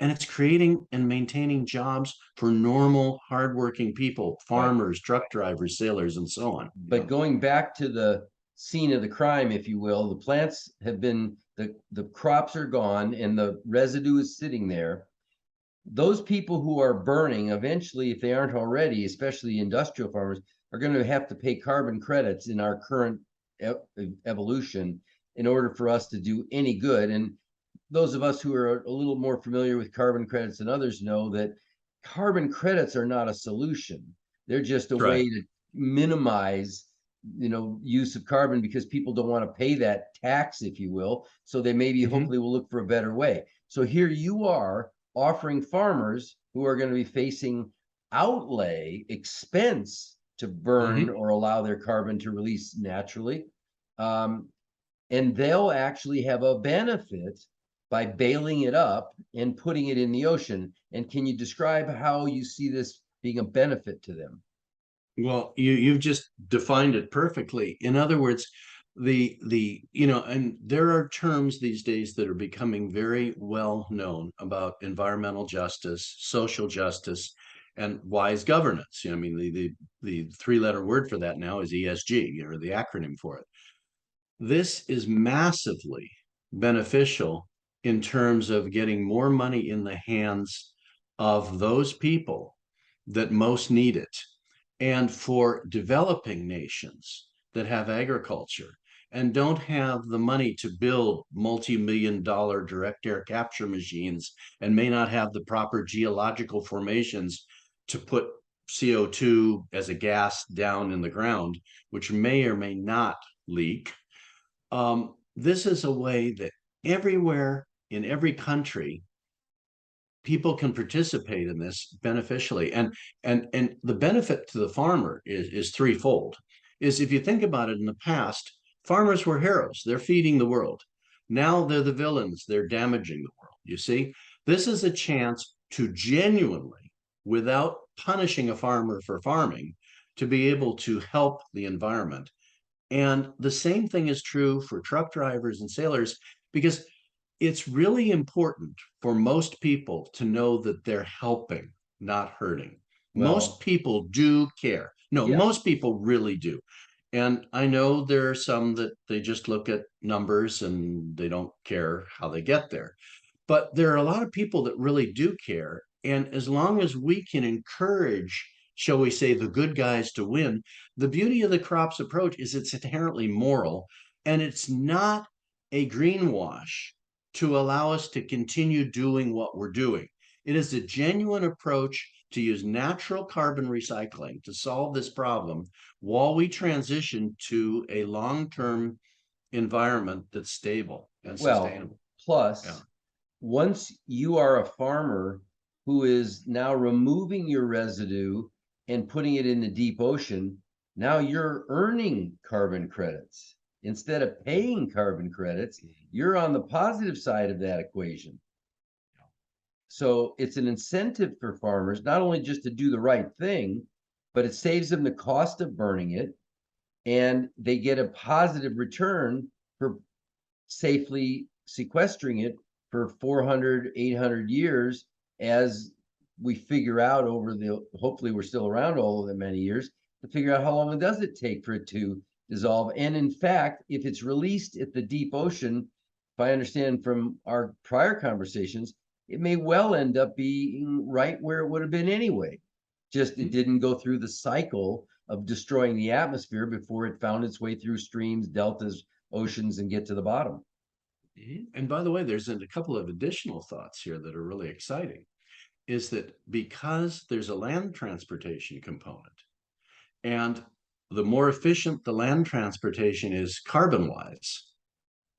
and it's creating and maintaining jobs for normal, hardworking people, Right. farmers, truck drivers, sailors, and so on. But going back to the scene of the crime, if you will, the plants have been the crops are gone and the residue is sitting there. Those people who are burning eventually, if they aren't already, especially industrial farmers, are going to have to pay carbon credits in our current evolution in order for us to do any good. And those of us who are a little more familiar with carbon credits than others know that carbon credits are not a solution. They're just a Right. way to minimize use of carbon because people don't want to pay that tax, if you will. So they maybe Mm-hmm. hopefully will look for a better way. So here you are offering farmers who are going to be facing outlay expense to burn Mm-hmm. or allow their carbon to release naturally. Um, and they'll actually have a benefit by baling it up and putting it in the ocean. And can you describe how you see this being a benefit to them? Well, you've just defined it perfectly. In other words, and there are terms these days that are becoming very well known about environmental justice, social justice, and wise governance. I mean, the three-letter word for that now is ESG, or the acronym for it. This is massively beneficial in terms of getting more money in the hands of those people that most need it. And for developing nations that have agriculture and don't have the money to build multi-million-dollar direct air capture machines and may not have the proper geological formations to put CO2 as a gas down in the ground, which may or may not leak. This is a way that everywhere in every country people can participate in this beneficially, and the benefit to the farmer is threefold. Is if you think about it, in the past farmers were heroes, they're feeding the world. Now they're the villains, they're damaging the world. You see, this is a chance to genuinely, without punishing a farmer for farming, to be able to help the environment. And the same thing is true for truck drivers and sailors, because it's really important for most people to know that they're helping, not hurting. Most Well, people do care. No, yeah. most people really do. And I know there are some that they just look at numbers and they don't care how they get there. But there are a lot of people that really do care. And as long as we can encourage, shall we say, the good guys to win, the beauty of the crops approach is it's inherently moral and it's not a greenwash to allow us to continue doing what we're doing. It is a genuine approach to use natural carbon recycling to solve this problem while we transition to a long-term environment that's stable and Well, sustainable. Yeah. plus, once you are a farmer who is now removing your residue and putting it in the deep ocean, now you're earning carbon credits. Instead of paying carbon credits, you're on the positive side of that equation. So it's an incentive for farmers, not only just to do the right thing, but it saves them the cost of burning it, and they get a positive return for safely sequestering it for 400, 800 years, as we figure out over the, hopefully we're still around all of the many years, to figure out how long does it take for it to dissolve. And in fact, if it's released at the deep ocean, if I understand from our prior conversations, it may well end up being right where it would have been anyway. Just it didn't go through the cycle of destroying the atmosphere before it found its way through streams, deltas, oceans, and get to the bottom. And by the way, there's a couple of additional thoughts here that are really exciting. Is that because there's a land transportation component, and the more efficient the land transportation is carbon wise,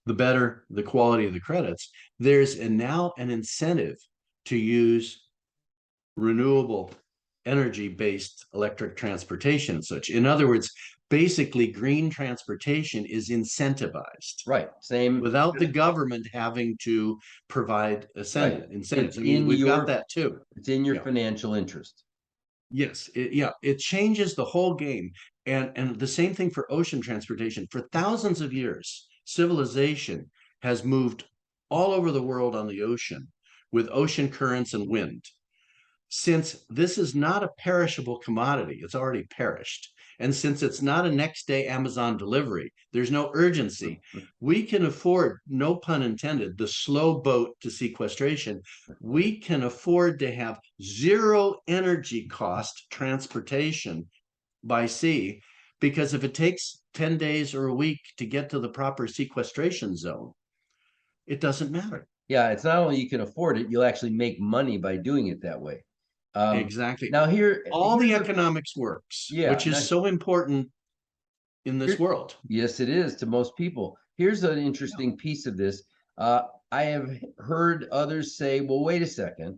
the better the quality of the credits. There's now an incentive to use renewable energy based electric transportation and such. In other words, basically green transportation is incentivized. Right. Same. Without the government having to provide Right. incentives. It's I mean, in we've got your, that too. it's in your Yeah. financial interest. Yes, it changes the whole game. And the same thing for ocean transportation. For thousands of years, civilization has moved all over the world on the ocean with ocean currents and wind. Since this is not a perishable commodity, it's already perished. And since it's not a next day Amazon delivery, there's no urgency. We can afford, no pun intended, the slow boat to sequestration. We can afford to have zero energy cost transportation by sea, because if it takes 10 days or a week to get to the proper sequestration zone, it doesn't matter. Yeah, it's not only you can afford it, you'll actually make money by doing it that way. Exactly. Now All the here's economics works, yeah, which is now so important in this here, world. yes, it is to most people. Here's an interesting piece of this. I have heard others say, well, wait a second.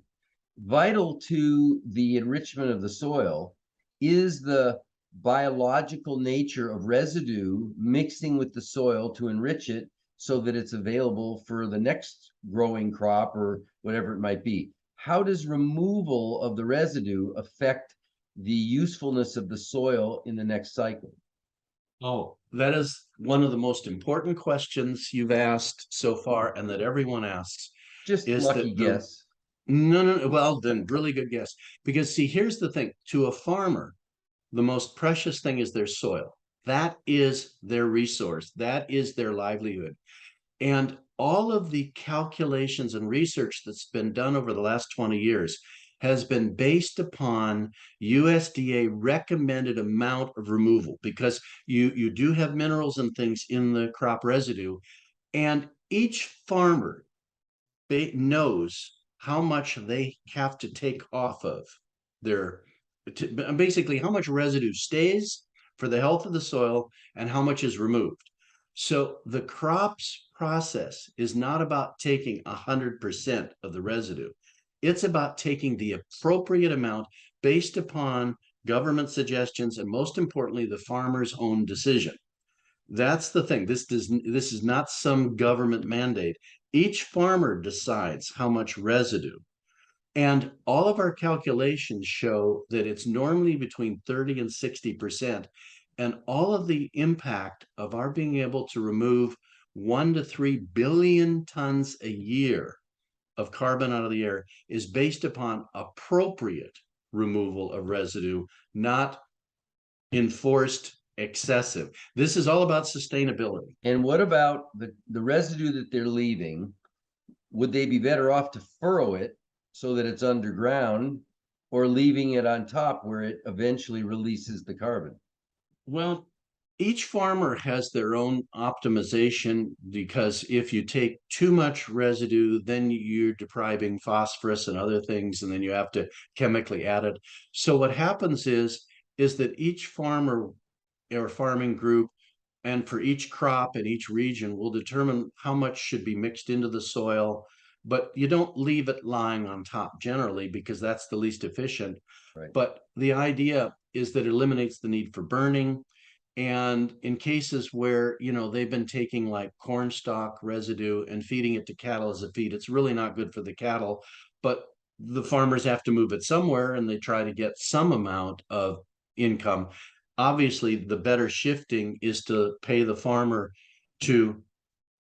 Vital to the enrichment of the soil is the biological nature of residue mixing with the soil to enrich it so that it's available for the next growing crop or whatever it might be. How does removal of the residue affect the usefulness of the soil in the next cycle? Oh, that is one of the most important questions you've asked so far, and that everyone asks, Just is lucky that the guess. no, no, no, well, then really good guess. Because see, here's the thing, to a farmer, the most precious thing is their soil. That is their resource, that is their livelihood. And all of the calculations and research that's been done over the last 20 years has been based upon USDA recommended amount of removal, because you do have minerals and things in the crop residue, and each farmer knows how much they have to take off of their, basically how much residue stays for the health of the soil and how much is removed. So the crops process is not about taking 100% of the residue. It's about taking the appropriate amount based upon government suggestions and, most importantly, the farmer's own decision. That's the thing. This is not some government mandate. Each farmer decides how much residue. And all of our calculations show that it's normally between 30 and 60%. And all of the impact of our being able to remove 1 to 3 billion tons a year of carbon out of the air is based upon appropriate removal of residue, not enforced excessive. This is all about sustainability. And what about the residue that they're leaving? Would they be better off to furrow it so that it's underground, or leaving it on top where it eventually releases the carbon? Well, each farmer has their own optimization, because if you take too much residue, then you're depriving phosphorus and other things, and then you have to chemically add it. So what happens is that each farmer or farming group, and for each crop in each region, will determine how much should be mixed into the soil. But you don't leave it lying on top generally, because that's the least efficient. Right. But the idea is that it eliminates the need for burning. And in cases where, they've been taking like corn stalk residue and feeding it to cattle as a feed, it's really not good for the cattle, but the farmers have to move it somewhere, and they try to get some amount of income. Obviously, the better shifting is to pay the farmer to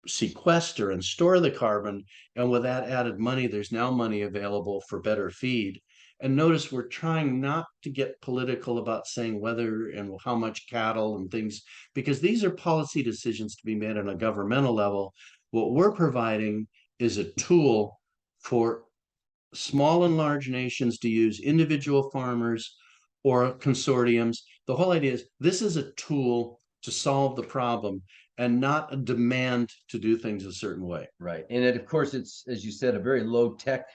sequester and store the carbon. And with that added money, there's now money available for better feed. And notice we're trying not to get political about saying whether and how much cattle and things, because these are policy decisions to be made on a governmental level. What we're providing is a tool for small and large nations to use, individual farmers or consortiums. The whole idea is this is a tool to solve the problem, and not a demand to do things a certain way. Right. And of course, it's, as you said, a very low tech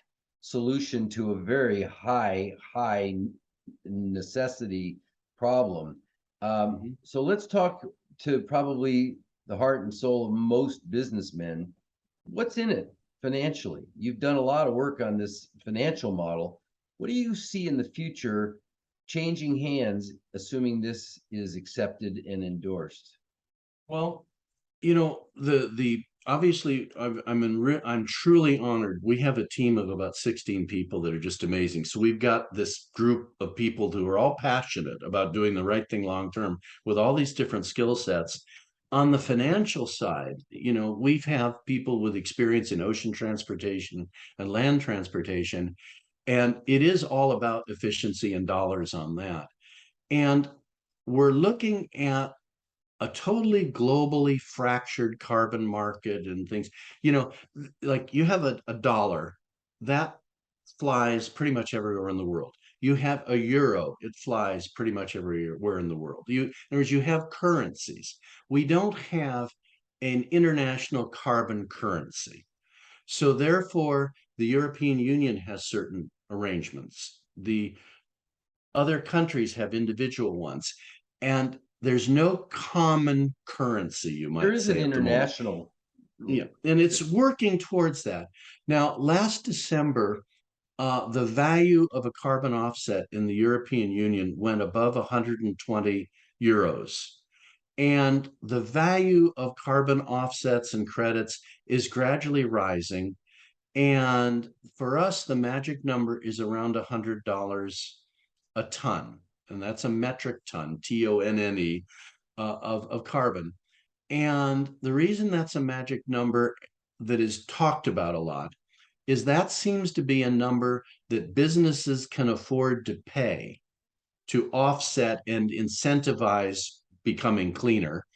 solution to a very high necessity problem. So let's talk to probably the heart and soul of most businessmen. What's in it financially? You've done a lot of work on this financial model. What do you see in the future changing hands, assuming this is accepted and endorsed? Well, the obviously I'm truly honored. We have a team of about 16 people that are just amazing. So we've got this group of people who are all passionate about doing the right thing long term, with all these different skill sets. On the financial side, we've have people with experience in ocean transportation and land transportation, and it is all about efficiency and dollars on that. And we're looking at a totally globally fractured carbon market and things. Like you have a dollar that flies pretty much everywhere in the world. You have a euro, it flies pretty much everywhere in the world. In other words, you have currencies. We don't have an international carbon currency. So therefore, the European Union has certain arrangements. The other countries have individual ones. And there's no common currency, you There might is an say, at the moment. international. Yeah, and it's working towards that. Now, last December, the value of a carbon offset in the European Union went above 120 euros. And the value of carbon offsets and credits is gradually rising. And for us, the magic number is around $100 a ton. And that's a metric ton, TONNE, of carbon. And the reason that's a magic number that is talked about a lot is that seems to be a number that businesses can afford to pay to offset and incentivize becoming cleaner.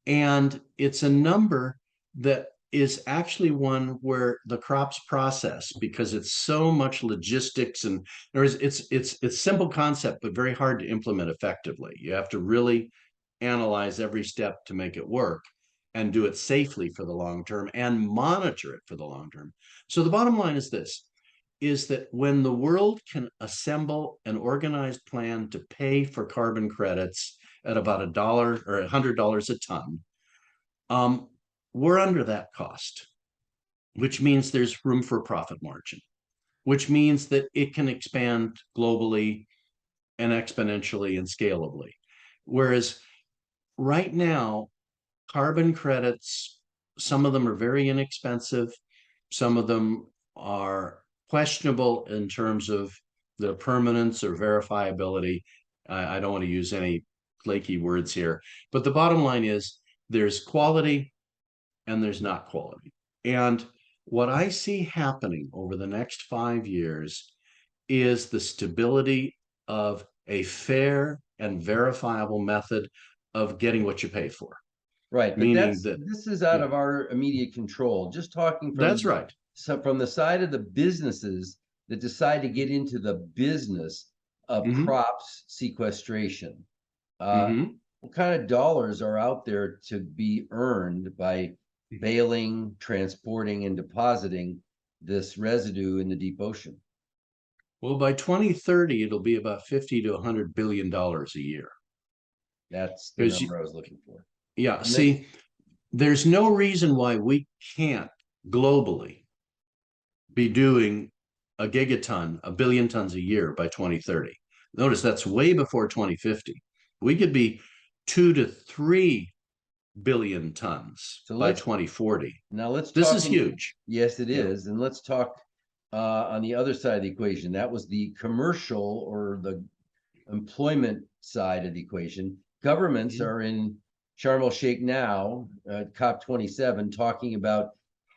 And it's a number that is actually one where the crops process, because it's so much logistics, and it's simple concept but very hard to implement effectively. You have to really analyze every step to make it work, and do it safely for the long term, and monitor it for the long term. So the bottom line is this, is that when the world can assemble an organized plan to pay for carbon credits at about $1 or $100 a ton, we're under that cost, which means there's room for profit margin, which means that it can expand globally and exponentially and scalably. Whereas right now, carbon credits, some of them are very inexpensive, some of them are questionable in terms of the permanence or verifiability. I don't want to use any flaky words here, but the bottom line is there's quality and there's not quality. And what I see happening over the next 5 years is the stability of a fair and verifiable method of getting what you pay for. Right, but Meaning that, this is out yeah, of our immediate control. Just talking that's right. from the side of the businesses that decide to get into the business of Hmm. crops sequestration. Uh, Hmm. what kind of dollars are out there to be earned by bailing, transporting, and depositing this residue in the deep ocean? Well, by 2030, it'll be about 50 to $100 billion a year. That's the Because, number I was looking for. yeah, And then, see, there's no reason why we can't globally be doing a gigaton, a billion tons a year by 2030. Notice that's way before 2050. We could be 2 to 3 billion tons so by let's 2040. now let's This talk is huge. yes, it Yeah. is. And let's talk on the other side of the equation. That was the commercial or the employment side of the equation. Governments Mhm. are in Sharm el Sheikh now, COP27, talking about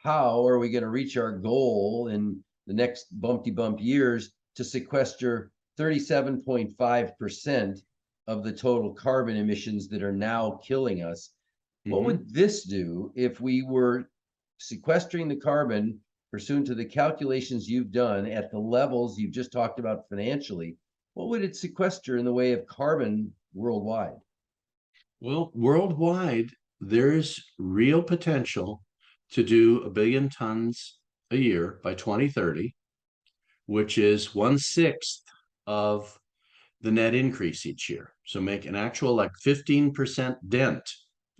how are we going to reach our goal in the next bumpty bump years to sequester 37.5% of the total carbon emissions that are now killing us. What Mhm. would this do if we were sequestering the carbon pursuant to the calculations you've done at the levels you've just talked about financially? What would it sequester in the way of carbon worldwide? Well, worldwide, there's real potential to do a billion tons a year by 2030, which is 1/6 of the net increase each year. So make an actual like 15% dent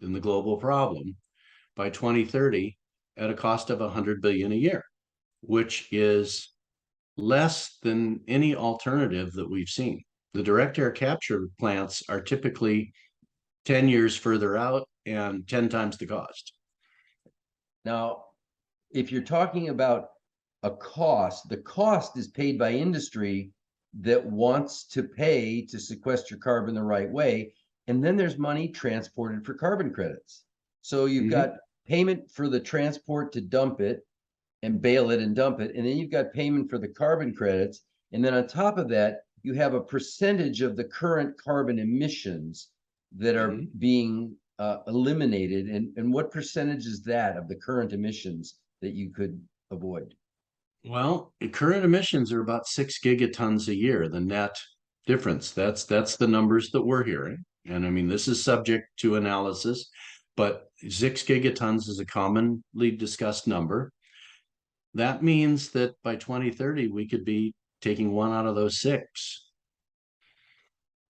in the global problem by 2030 at a cost of 100 billion a year, which is less than any alternative that we've seen. The direct air capture plants are typically 10 years further out and 10 times the cost. Now, if you're talking about a cost, the cost is paid by industry that wants to pay to sequester carbon the right way. And then there's money transported for carbon credits. So you've Mhm. got payment for the transport to dump it and bail it and dump it. And then you've got payment for the carbon credits. And then on top of that, you have a percentage of the current carbon emissions that are Mhm. being eliminated. And what percentage is that of the current emissions that you could avoid? Well, current emissions are about 6 gigatons a year, the net difference. That's the numbers that we're hearing. And I mean, this is subject to analysis, but 6 gigatons is a commonly discussed number. That means that by 2030, we could be taking one out of those six.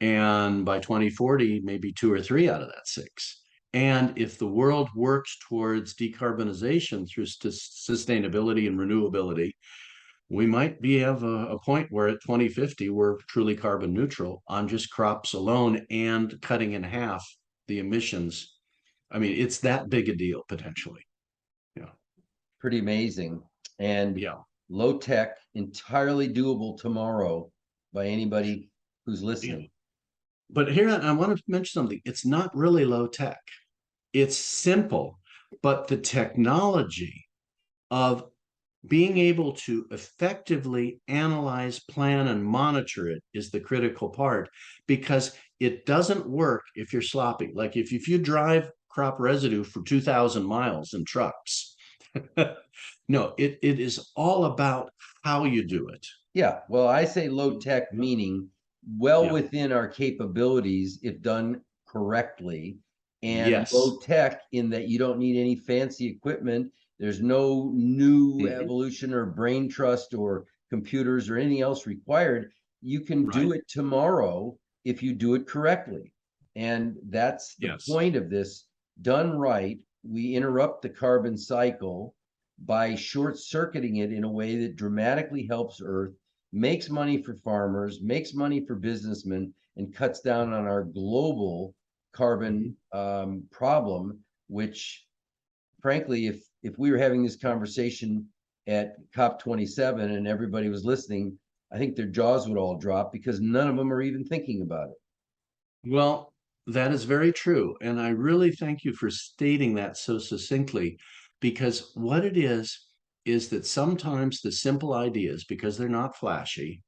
And by 2040, maybe two or three out of that six. And if the world works towards decarbonization through sustainability and renewability, we might be have a point where at 2050 we're truly carbon neutral on just crops alone and cutting in half the emissions. I mean, it's that big a deal potentially. Yeah. Pretty amazing. And Yeah. low tech, entirely doable tomorrow by anybody who's Yeah. listening. But here I want to mention something. It's not really low tech. It's simple, but the technology of being able to effectively analyze, plan, and monitor it is the critical part because it doesn't work if you're sloppy. Like if you drive crop residue for 2,000 miles in trucks. No, it is all about how you do it. Yeah, well, I say low tech, meaning well Yeah. within our capabilities if done correctly, and low Yes. tech in that you don't need any fancy equipment. There's no new Mhm. evolution or brain trust or computers or anything else required. You can do Right. it tomorrow if you do it correctly. And that's the Yes. point of this. Done right, we interrupt the carbon cycle by short circuiting it in a way that dramatically helps Earth, makes money for farmers, makes money for businessmen, and cuts down on our global carbon Mhm. problem. Which, frankly, if we were having this conversation at COP27 and everybody was listening, I think their jaws would all drop because none of them are even thinking about it. Well, that is very true. And I really thank you for stating that so succinctly, because what it is that sometimes the simple ideas, because they're not flashy,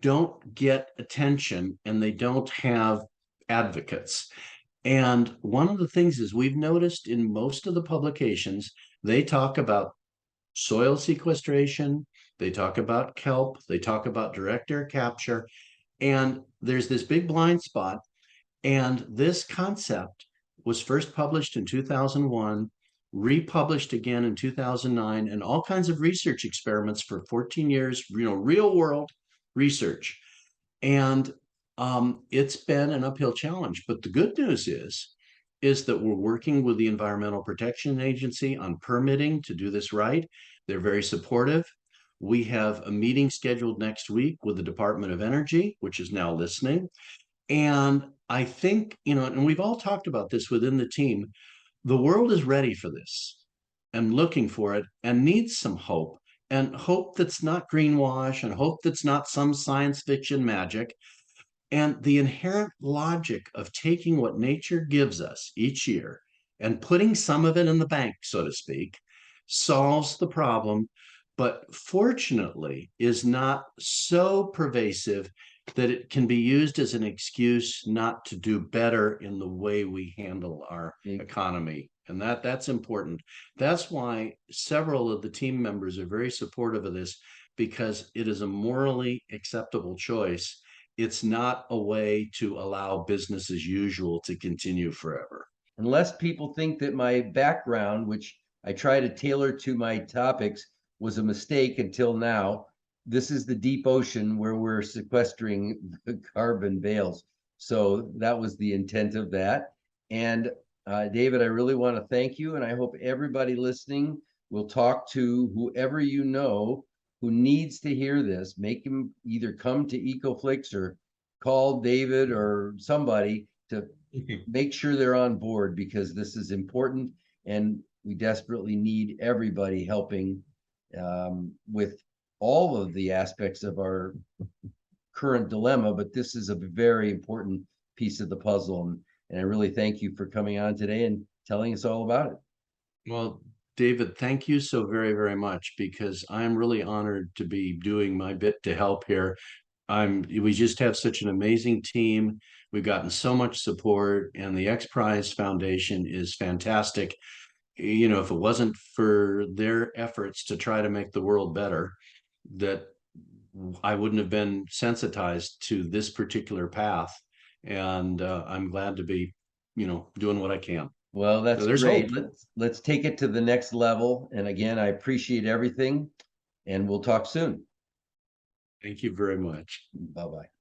don't get attention and they don't have advocates. And one of the things is we've noticed in most of the publications, they talk about soil sequestration, they talk about kelp, they talk about direct air capture, and there's this big blind spot And this concept was first published in 2001, republished again in 2009, and all kinds of research experiments for 14 years, real world research. And it's been an uphill challenge. But the good news is that we're working with the Environmental Protection Agency on permitting to do this right. They're very supportive. We have a meeting scheduled next week with the Department of Energy, which is now listening. And I think, and we've all talked about this within the team, the world is ready for this and looking for it and needs some hope, and hope that's not greenwash, and hope that's not some science fiction magic. And the inherent logic of taking what nature gives us each year and putting some of it in the bank, so to speak, solves the problem, but fortunately is not so pervasive that it can be used as an excuse not to do better in the way we handle our economy. And that's important. That's why several of the team members are very supportive of this, because it is a morally acceptable choice. It's not a way to allow business as usual to continue forever. Unless people think that my background, which I try to tailor to my topics, was a mistake until now. This is the deep ocean where we're sequestering the carbon bales. So that was the intent of that. And David, I really want to thank you. And I hope everybody listening will talk to whoever you know who needs to hear this. Make him either come to Ecoflix or call David or somebody to make sure they're on board, because this is important and we desperately need everybody helping with all of the aspects of our current dilemma. But this is a very important piece of the puzzle. And I really thank you for coming on today and telling us all about it. Well, David, thank you so very, very much, because I'm really honored to be doing my bit to help here. We just have such an amazing team. We've gotten so much support, and the X Prize Foundation is fantastic. If it wasn't for their efforts to try to make the world better, that I wouldn't have been sensitized to this particular path. And I'm glad to be, doing what I can. Well, that's So there's great. hope. Let's take it to the next level. And again, I appreciate everything, and we'll talk soon. Thank you very much. Bye-bye.